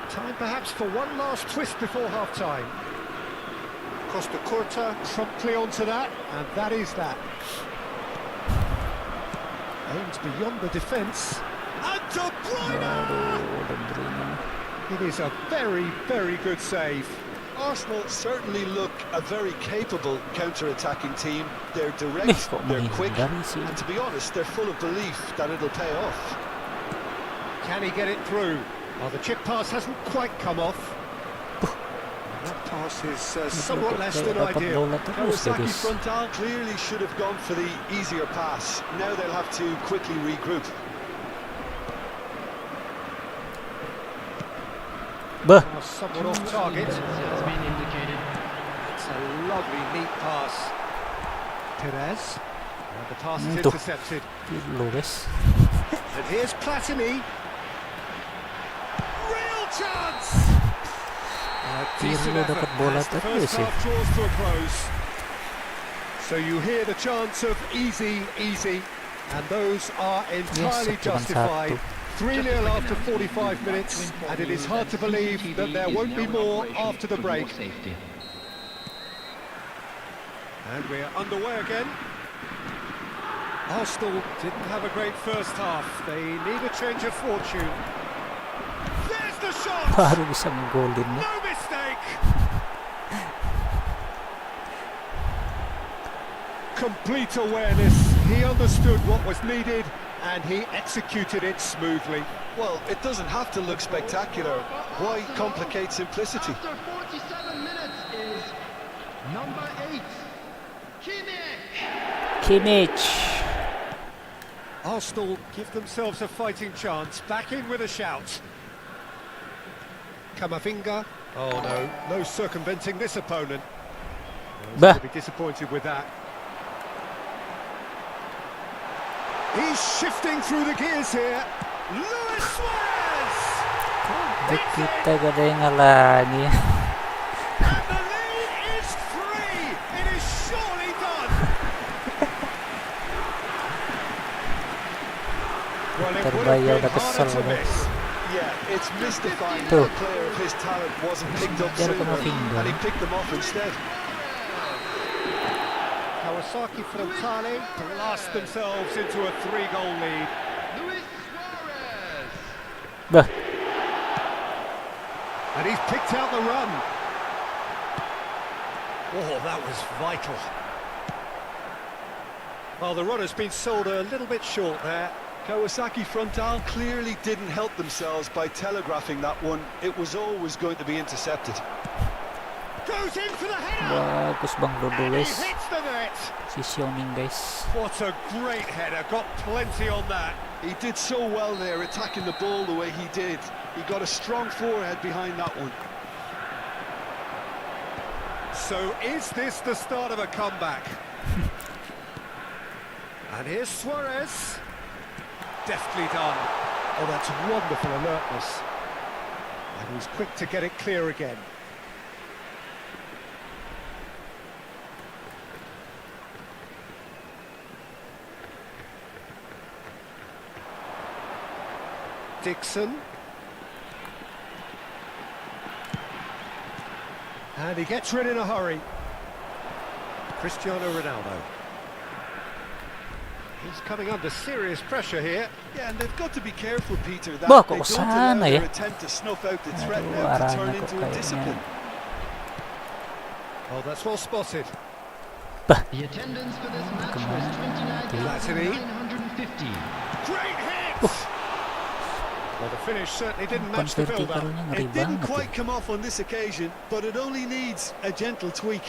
Time perhaps for one last twist before half-time. Costa Curta promptly onto that, and that is that. Aims beyond the defence. And De Bruyne! Aduh, De Bruyne. It is a very, very good save. Arsenal certainly look a very capable counter-attacking team. They're direct, kok they're quick, menghindari sih. and to be honest, they're full of belief that it'll pay off. Can he get it through? Well, the chip pass hasn't quite come off. That pass is somewhat less than Dapat ideal. bola terus ya Kawasaki guys. Frontal clearly should have gone for the easier pass. Now they'll have to quickly regroup. Buh. Well, somewhat off target. Has been indicated. It's a lovely, neat pass. Perez. And the pass is Tuh. intercepted. Dulu guys. And here's Platini. Real chance! Pirlo dapat bola as the terus first ya. half draws to a close. So you hear the chants of easy, easy, and those are entirely cuma justified. satu. 3-0 after 45 minutes, and it is hard to believe that there won't be more after the break. And we're underway again. Arsenal didn't have a great first half. They need a change of fortune. There's the shot! Baru bisa menggolin ya. No mistake! Complete awareness. He understood what was needed and he executed it smoothly. Well, it doesn't have to look spectacular. Why complicate simplicity? After 47 minutes is number 8, Kimmich. Kimmich. Arsenal give themselves a fighting chance. Back in with a shout. Kamavinga. Oh no, no circumventing this opponent. Bah. He'll be disappointed with that. He's shifting through the gears here. Luis Suarez! Back kita gak ada yang ngalangi. And the lead is 3. It is surely done. Well, it would have Terbayar been udah kesel harder to udah. miss. Yeah, it's mystifying Tuh. that a player of his talent wasn't picked up Kejar sooner, Kamavinga. and he picked them off instead. Kawasaki Frontale blast themselves into a 3-goal lead. Luis Suarez. Bah. And he's picked out the run. Oh, that was vital. Well, the run has been sold a little bit short there. Kawasaki Frontal clearly didn't help themselves by telegraphing that one. It was always going to be intercepted. Goes in for the header. Bagus Bang Dodo And he guys. hits the net. Positioning guys. What a great header. Got plenty on that. He did so well there, attacking the ball the way he did. He got a strong forehead behind that one. So is this the start of a comeback? And here's Suarez. Deftly done. Oh, that's wonderful alertness. And he's quick to get it clear again. Dixon. And he gets rid in a hurry. Cristiano Ronaldo. He's coming under serious pressure here. Yeah, and they've got to be careful, Peter, that Wah, they kok don't allow sana their ya? attempt to snuff out the threat Aduh, now to arahnya turn kok into a kayaknya. discipline. Oh, that's well spotted. The attendance for this match was Latini. 29,950. Great hit! Well, the finish certainly didn't match the build-up. Vertikalnya ngeri It didn't banget ya. quite come off on this occasion, but it only needs a gentle tweak.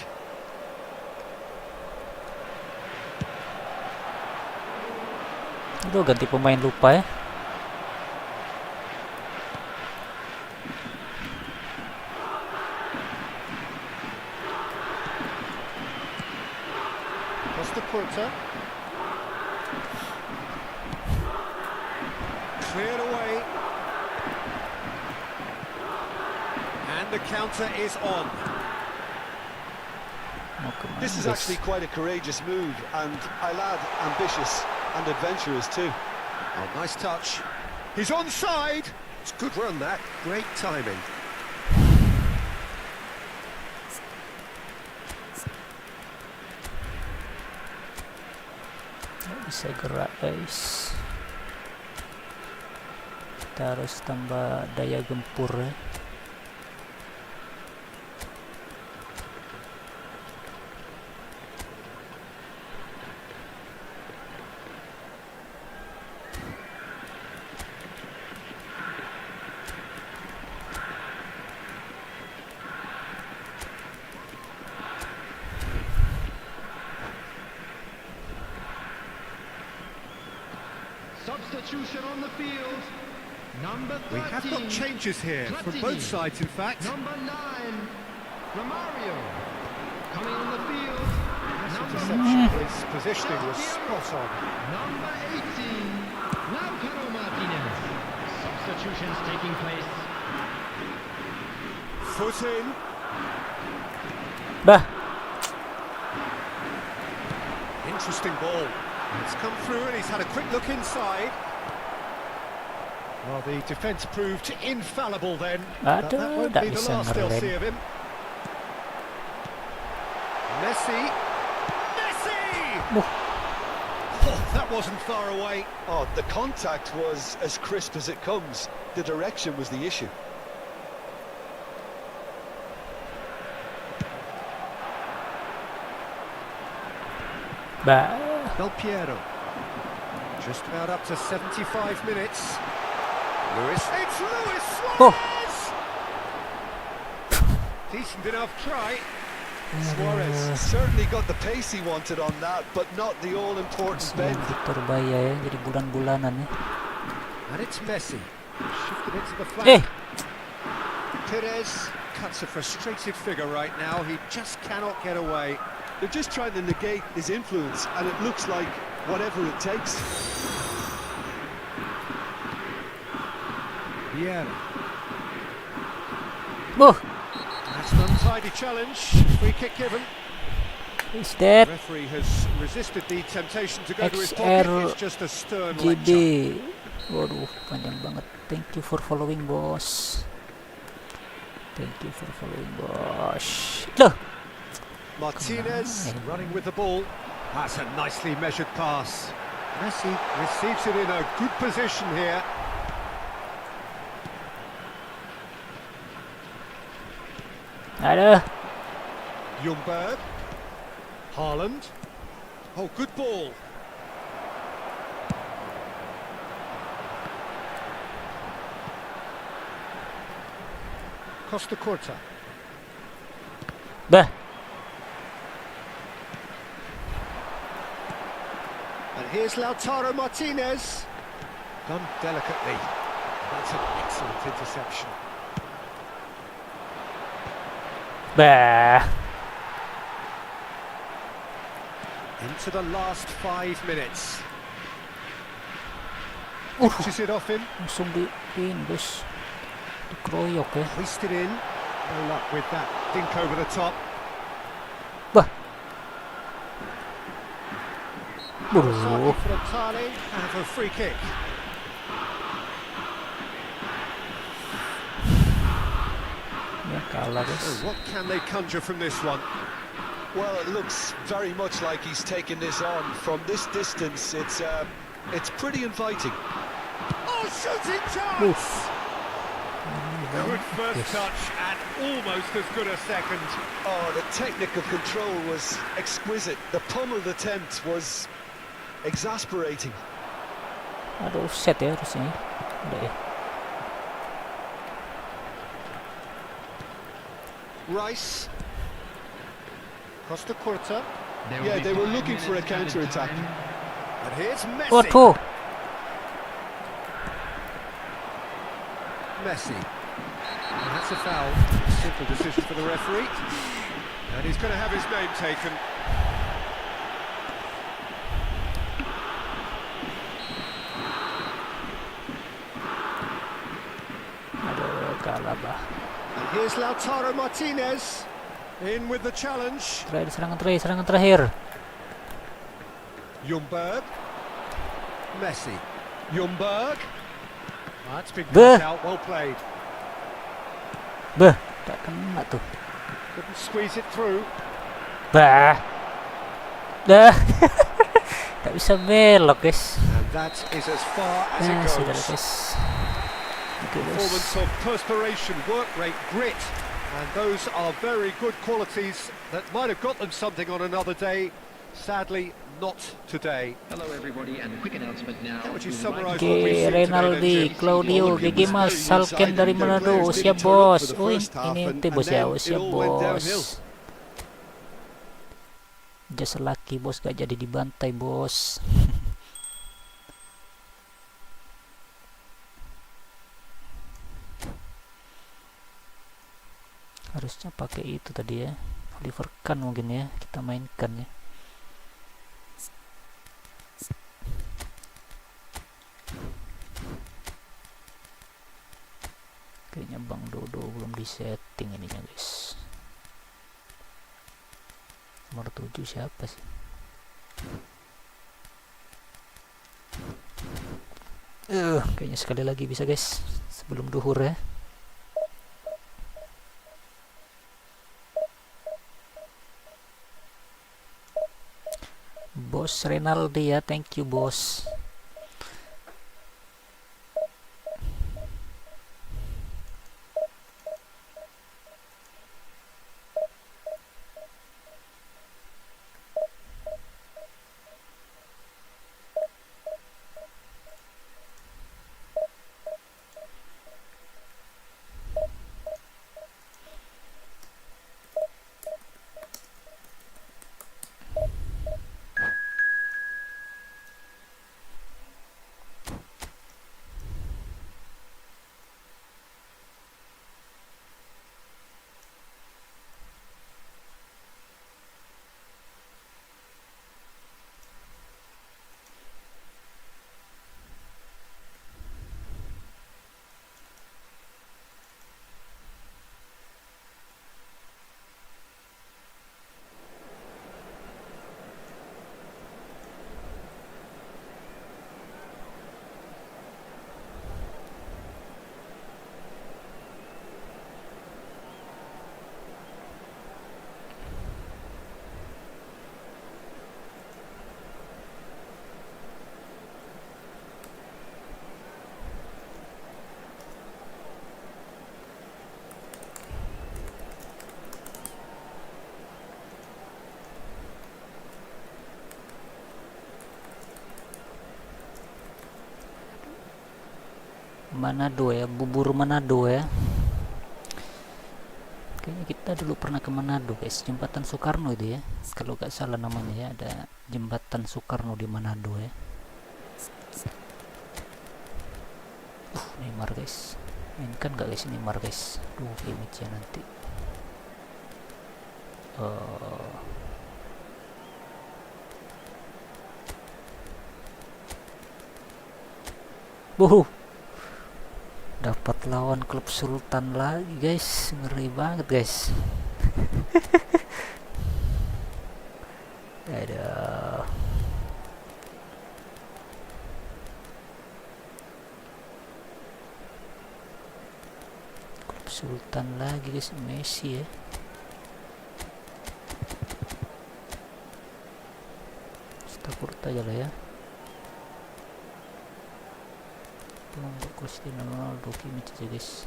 Aduh, ganti pemain lupa ya. Costa Curta. Cleared away. And the counter is on. Mau kemana, This is guys? actually quite a courageous move, and I lad ambitious and adventurous too. Oh, nice touch. He's onside. It's a good run, that. Great timing. Nggak bisa gerak, guys. Kita harus tambah daya gempur ya. Substitution on the field. Number 13. We have got changes here from both sides, in fact. Number 9, Romario. Coming on the field. Interception. His positioning was spot on. Number 18, Lautaro Martinez. Substitutions taking place. Foot in. Bah, Interesting ball. It's come through and he's had a quick look inside. Well, the defence proved infallible then. But that aduh, won't tak be the bisa last they'll see ngerem. of him. Messi. Messi! Oh, that wasn't far away. Oh, the contact was as crisp as it comes. The direction was the issue. Bah, Del Piero. Just about up to 75 minutes. Lewis. It's Luis oh, Suarez! Decent enough try. Suarez certainly got the pace he wanted on that, but not the all-important bend. Victor Baya ya, jadi bulan-bulanan ya. And it's Messi. Shifted into the Eh, flank. Perez cuts a frustrated figure right now. He just cannot get away. They're just trying to negate his influence, and it looks like whatever it takes. Yeah. oh, That's an untidy challenge. Free kick given. is The that referee has resisted the temptation to go to his pocket. It's just a stern GB? lecture. Waduh, panjang banget. Thank you for following, bos. Thank you for following, bos. Loh, Martinez running with the ball. That's a nicely measured pass. Messi receives it in a good position here. aduh. Ljungberg. Haaland. Oh, good ball. Costa Curta. Bah, And here's Lautaro Martinez. Done delicately. That's an excellent interception. bah. Into the last 5 minutes. Pushes it off him. Langsung di ini guys, dikeroyok ya. Hoisted in. No luck with that. Dink over the top. Bah, Sorry for Tali and for a free kick. ya kalah guys. So what can they conjure from this one? Well, it looks very much like he's taken this on. From this distance, it's pretty inviting. Oh, shooting chance! Good first Yes. touch and almost as good a second. Oh, the technical control was exquisite. The pummeled attempt was exasperating. Aduh, set ya harusnya. Udah ya. Rice. Costa Curta. There will Yeah, be they were 5 looking for a minutes added counter-attack. time. And here's Messi. Waduh. Messi. And that's a foul. Simple decision for the referee. And he's going to have his name taken. Aduh, kalah bah. And here's Lautaro Martinez. In with the challenge. Serangan terakhir. Ljungberg. Messi. Ljungberg. That's been Beh. cut out. Well played. Bah, tak kena tuh. Couldn't squeeze it through. Bah. Dah. Tak bisa belok guys. And that is as far as it Sudah goes. guys. Oke guys. Performance of perspiration, work rate, grit. And those are very good qualities that might have got them something on another day. Sadly, not today. Hello everybody, and a quick announcement now. How would you We'll summarise write- what we've seen today, Renaldi, then, Jim? Claudio, GG Mas, Salken dari Manado, siap bos. Oh ini ente bos ya, oh, siap bos. Just laki bos, gak jadi dibantai bos. Harusnya pakai itu tadi ya, Oliver Kahn mungkin ya, kita mainkan ya. Kayaknya Bang Dodo belum disetting ininya guys. Nomor 7 siapa sih? Kayaknya sekali lagi bisa guys, sebelum duhur ya. Bos Renaldi ya, thank you bos. Manado ya, bubur Manado ya. Kayaknya kita dulu pernah ke Manado guys, jembatan Soekarno itu ya, kalau gak salah namanya ya, ada jembatan Soekarno di Manado ya. Neymar guys, mainkan gak guys Neymar guys? Image ya nanti. Dapat lawan klub Sultan lagi guys, ngeri banget guys. Aduh. Klub Sultan lagi guys, Messi ya. Takut aja lah ya. Untuk Cristiano Ronaldo kimi aja guys.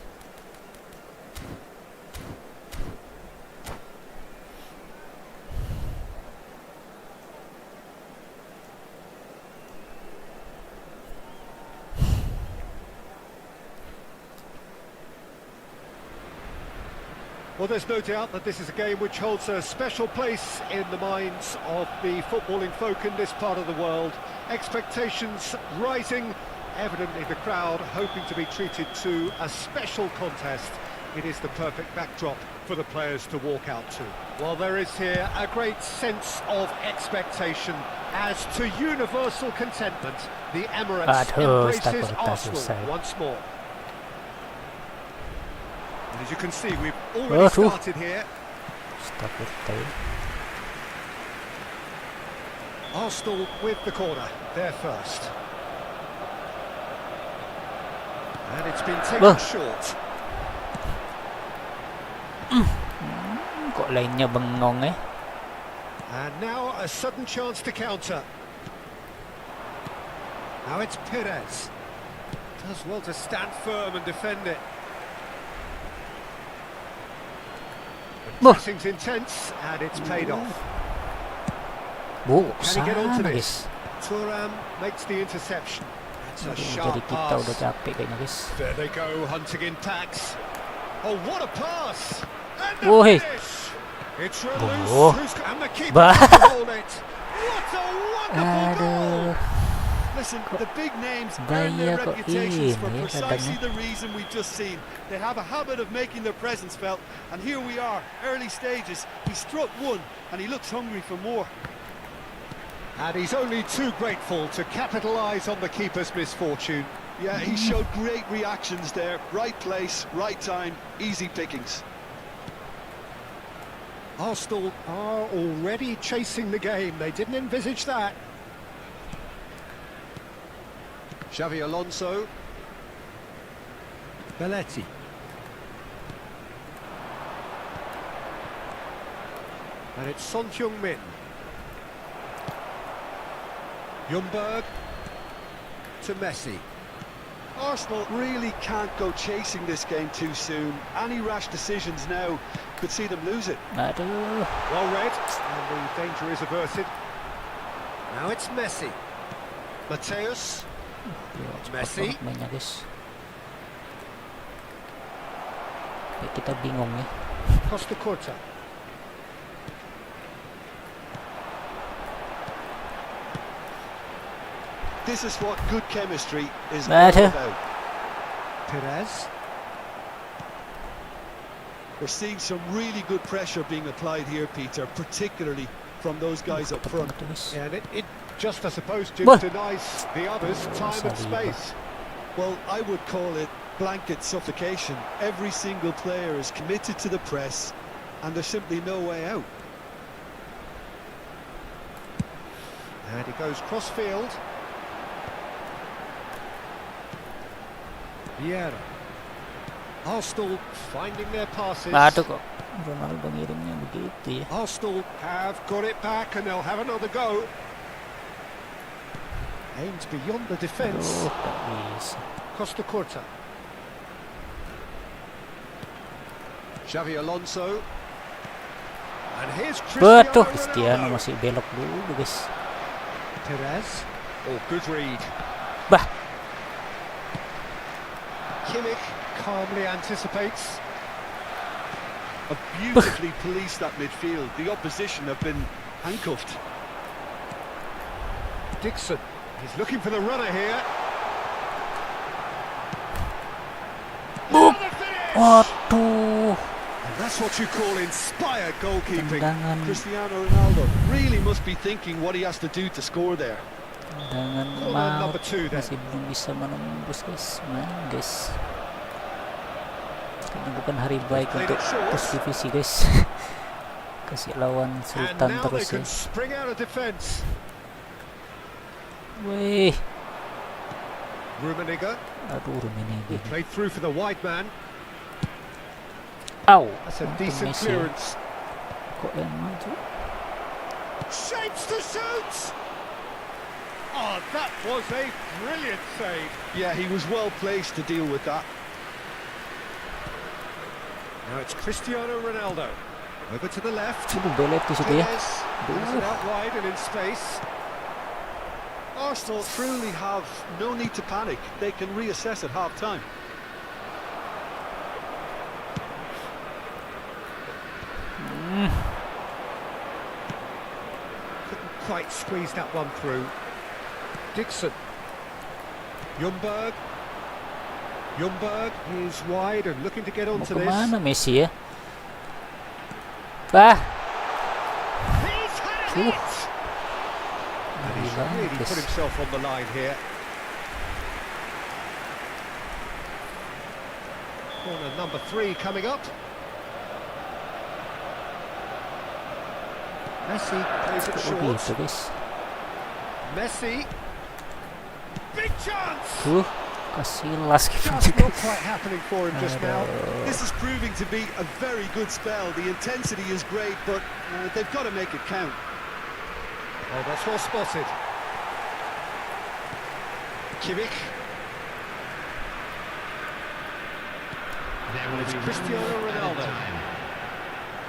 Well, there's no doubt that this is a game which holds a special place in the minds of the footballing folk in this part of the world. Expectations rising, evidently the crowd hoping to be treated to a special contest. It is the perfect backdrop for the players to walk out to. Well, there is here a great sense of expectation as to universal contentment. The Emirates embraces Arsenal once more. And as you can see, we've already started here. Arsenal with the corner, they're first. And it's been taken short. Kok lainnya bengong eh. And now a sudden chance to counter. Now it's Perez. Does well to stand firm and defend it. The pressing's intense and it's paid off. Can he get onto this? Thuram makes the interception. It's a sharp pass. There they go, hunting in packs. Oh, what a pass! And the finish! It's released. And the keeper can hold it. What a wonderful goal! Listen, the big names earn their reputations for precisely the reason we've just seen. They have a habit of making their presence felt, and here we are, early stages. He struck one, and he looks hungry for more. And he's only too grateful to capitalise on the keeper's misfortune. Yeah, he showed great reactions there. Right place, right time, easy pickings. Arsenal are already chasing the game. They didn't envisage that. Xavi Alonso. Belletti. And it's Son Heung-min. Ljungberg to Messi. Arsenal really can't go chasing this game too soon. Any rash decisions now could see them lose it. Well read, and the danger is averted. Now it's Messi. Mateus. Messi. Kita bingung ya. Costa Curta. This is what good chemistry is all about. Perez. We're seeing some really good pressure being applied here, Peter, particularly from those guys up front. Yeah, and it just, I suppose, denies the others time and space. Well, I would call it blanket suffocation. Every single player is committed to the press, and there's simply no way out. And he goes cross-field. Vieira. Arsenal finding their passes. Ronaldo ngirimnya begitu ya. Arsenal have got it back and they'll have another go. Aims beyond the defence. Costa Curta. Xavi Alonso. And here's Cristiano masih belok dulu guys. Perez. Oh, good read. Kimmich calmly anticipates. Beautifully policed that midfield. The opposition have been handcuffed. Dixon, he's looking for the runner here. Waduh. And that's what you call inspired goalkeeping. Cristiano Ronaldo really must be thinking what he has to do to score there. Dengan Corner maut number 2 then. masih belum bisa menembus guys. Main guys. Ini bukan hari baik Played untuk it short. terus divisi guys. Kasih lawan And Sultan now they terus can ya. spring out of defence. Wih. Rummenigge Aduh, Rummenigge. played through for the wide man. Au. That's a Untung decent Messi. clearance. Kok yang maju? Shapes to shoot! Oh, that was a brilliant save. Yeah, he was well placed to deal with that. Now it's Cristiano Ronaldo. Over to the left. Belet di situ ya. Perez brings it out wide and in space. Arsenal truly have no need to panic. They can reassess at half-time. Couldn't quite squeeze that one through. Dixon. Ljungberg. Ljungberg is wide and looking to get Mau onto this. kemana Messi ya? Bah. He's had a hit! And he's Gila, really guys. put himself on the line here. Corner number 3 coming up. Messi plays it Oh short. gitu guys. Messi. Big chance! Casillas Just not quite happening for him just now. This is proving to be a very good spell. The intensity is great, but they've got to make it count. Oh, that's well spotted. Kimmich. There will It's be Cristiano Ronaldo.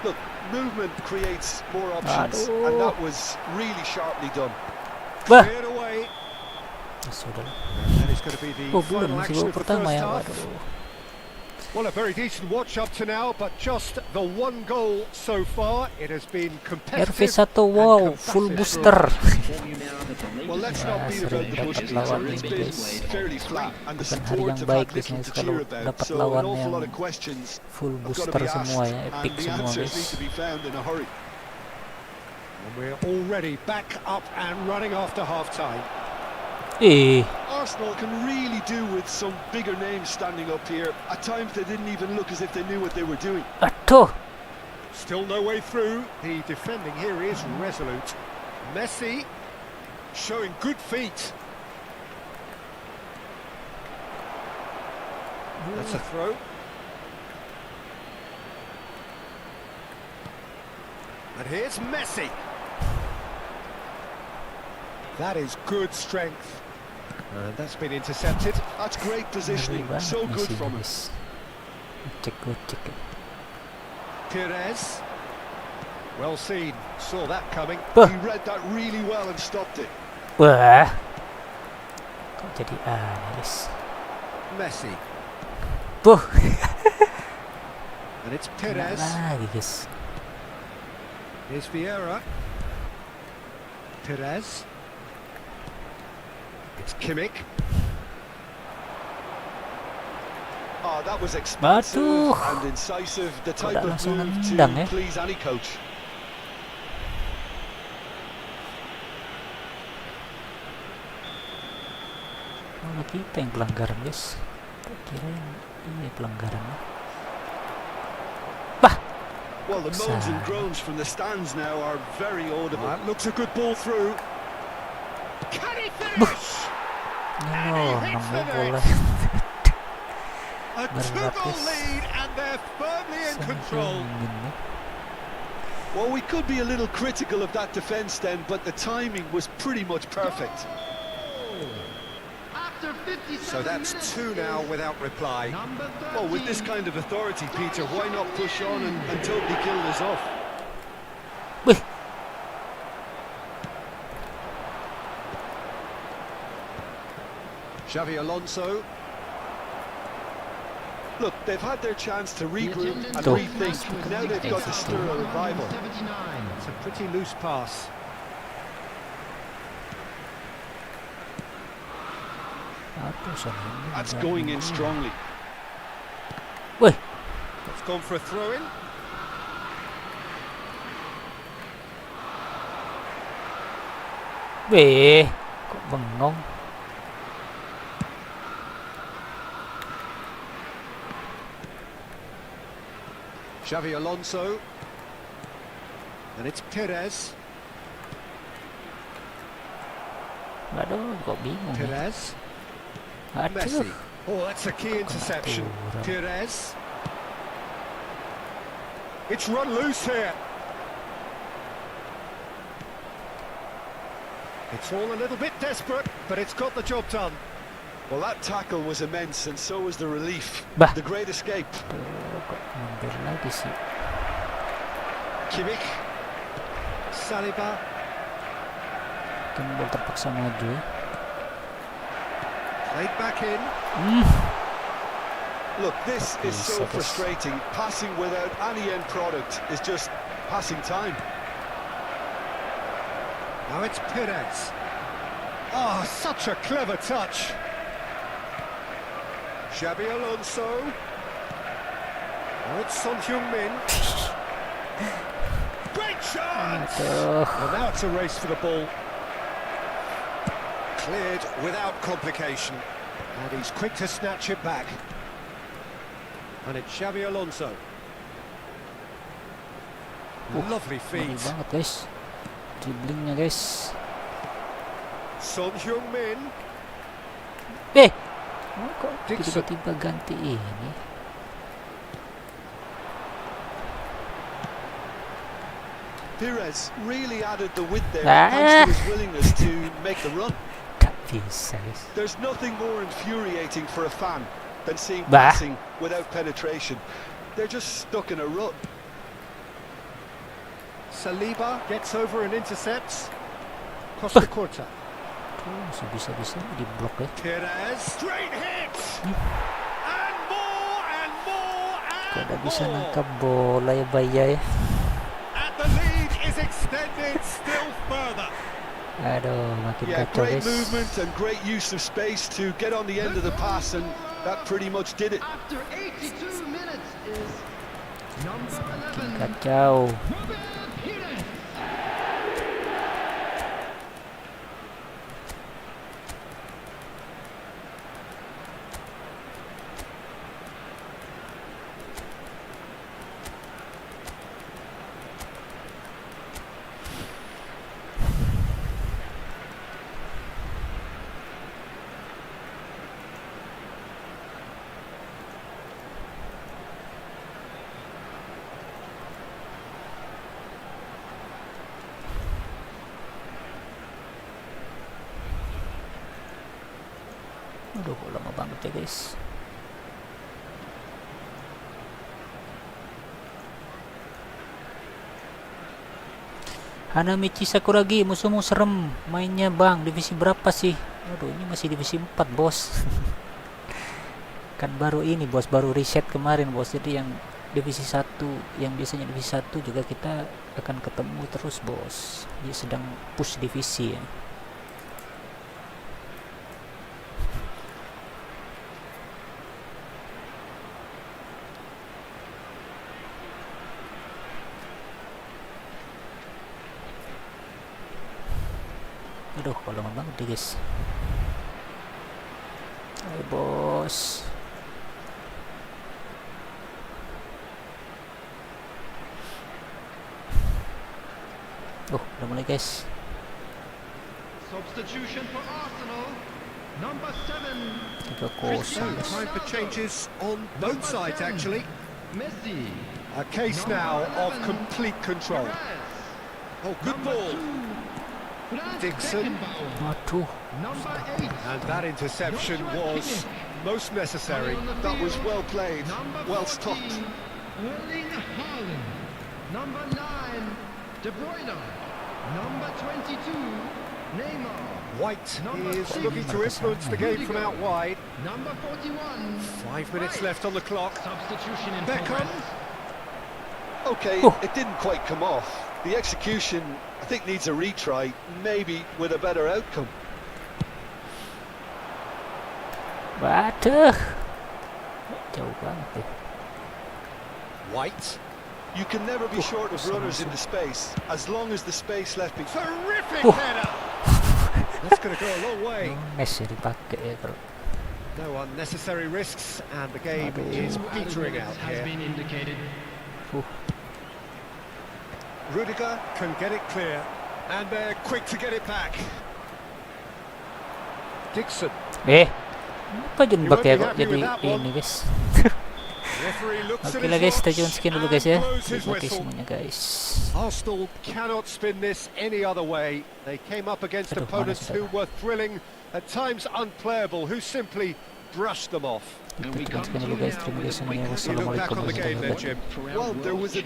Look, movement creates more options, and that was really sharply done. Bah. Cleared away. Sudah. And it's going to be the Oh, belum final masih action babak of the pertama first ya. half. Waduh. Well, a very decent watch up to now, but just the one goal so far. It has been competitive. RV1 wow, and full combative booster. Inform you now that the latest Well, let's not beat about the bushes. lawan It's ini, been guys. fairly flat, and the Bukan hari support yang have baik had little biasanya to kalau cheer about. dapat So an lawan awful yang lot of questions full have got to booster be semua asked, ya, and epic the semua answers need guys. to be found in a hurry. And we're already back up and running after half-time. Arsenal can really do with some bigger names standing up here. At times they didn't even look as if they knew what they were doing. Aduh. Still no way through. The defending here is resolute. Messi showing good feet. That's a throw. And here's Messi. That is good strength. And that's been intercepted. That's great positioning. So good from him. Cek. Perez. Well seen. Saw that coming. He read that really well and stopped it. Wah. Kok jadi aneh guys. Messi. Buh. And it's Kena Perez. lagi guys. Here's Vieira. Perez. It's Kimmich. Oh, that was expansive Aduh. and incisive. The type Kok of langsung move nendang, to ya? please any coach. Malah kita yang pelanggaran guys. Tak kira yang ini pelanggaran. Well, the moans and groans from the stands now are very audible. That looks a good ball through. Can he finish? No, nemu bola. A two-goal lead and they're firmly in control. Well, we could be a little critical of that defence then, but the timing was pretty much perfect. After 57 So that's minutes, two now without reply. number 13. Well, with this kind of authority, Peter, why not push on and totally kill this off? Wih. Xavi Alonso. Look, they've had their chance to regroup and Tuh. rethink. Now they've got to stir a revival. 79. It's a pretty loose pass. That's going in strongly. Wih. It's gone for a throw-in. Wih. Kok bengong? Xavi Alonso. And it's Perez. Aduh, kok bingung ya? Perez. Aduh. Messi. Oh, that's a key interception. Perez. It's run loose here. It's all a little bit desperate, but it's got the job done. Well, that tackle was immense, and so was the relief. Bah. The great escape. Aduh, kok mundur lagi sih? Kimmich. Saliba. Timbul terpaksa maju ya. Played back in. Look, this is so frustrating. Passing without any end product is just passing time. Now it's Perez. Oh, such a clever touch. Xabi Alonso. Now it's Son Heung-min. Great chance! Aduh. Well, now it's a race for the ball. Cleared without complication. And he's quick to snatch it back. And it's Xabi Alonso. Lovely feet. Mantap banget guys. Dribblingnya guys. Son Heung-min. Oh, kok tiba-tiba ganti ini? Perez really added the width there thanks to his willingness to make the run. Gak bisa guys. There's nothing more infuriating for a fan than seeing Bah. passing without penetration. They're just stuck in a rut. Saliba gets over and intercepts. Costa Curta. Tuh, bisa-bisa diblok ya. Perez. Straight hit! And more and more Kok and udah bisa more! nangkap bola ya Baya ya. And the lead is extended still further. Aduh, makin Yeah, kacau great guys. movement and great use of space to get on the end of the pass, and that pretty much did it. After 82 minutes is number 11. Kacau. Perez. Aduh, kok lama banget ya guys. Hanamichi Sakuragi, musuhmu serem mainnya bang. Divisi berapa sih? Aduh, ini masih divisi 4 bos. Kan baru ini bos, baru reset kemarin bos. Jadi yang divisi 1, yang biasanya divisi 1 juga kita akan ketemu terus bos. Dia sedang push divisi ya. Aduh, kok lama banget deh guys. Ayo bos. Udah mulai guys. Substitution for Arsenal. Number 7. 3-0 guys. Time for changes on both sides actually. Messi. A case now of complete control. Perez. Oh, good ball. Dixon. Aduh. Number 8. And that interception was most necessary. That was well played, well stopped. Erling Haaland. Number 9. De Bruyne. Number 22. Neymar. White is looking to influence the game from out wide. Number 41. 5 minutes left on the clock. Substitution in Beckham. progress. Okay, it didn't quite come off. The execution, I think, needs a retry, maybe with a better outcome. Waduh. Jauh banget deh. White. You can never be short of runners into space, as long as the space left behind. Terrific header. That's going to go a long way. Messi dipakai ya kalau. No unnecessary risks, and the game is petering out has here. been indicated. Rudiger can get it clear, and they're quick to get it back. Dixon. Apa Jun pakai kok jadi ini guys. Referee looks at Oke lah his guys, kita watch jumpa sekian dulu and guys ya. blows his Terima kasih whistle. semuanya guys. Arsenal cannot spin this any other way. They came up against Aduh, opponents mana who sudah. were thrilling, at times unplayable, who simply brushed them off. Kita jumpa sekian dulu guys. Terima kasih semuanya. You look back Wassalamualaikum on the game there, warahmatullahi wabarakatuh. Jim. Well, there was a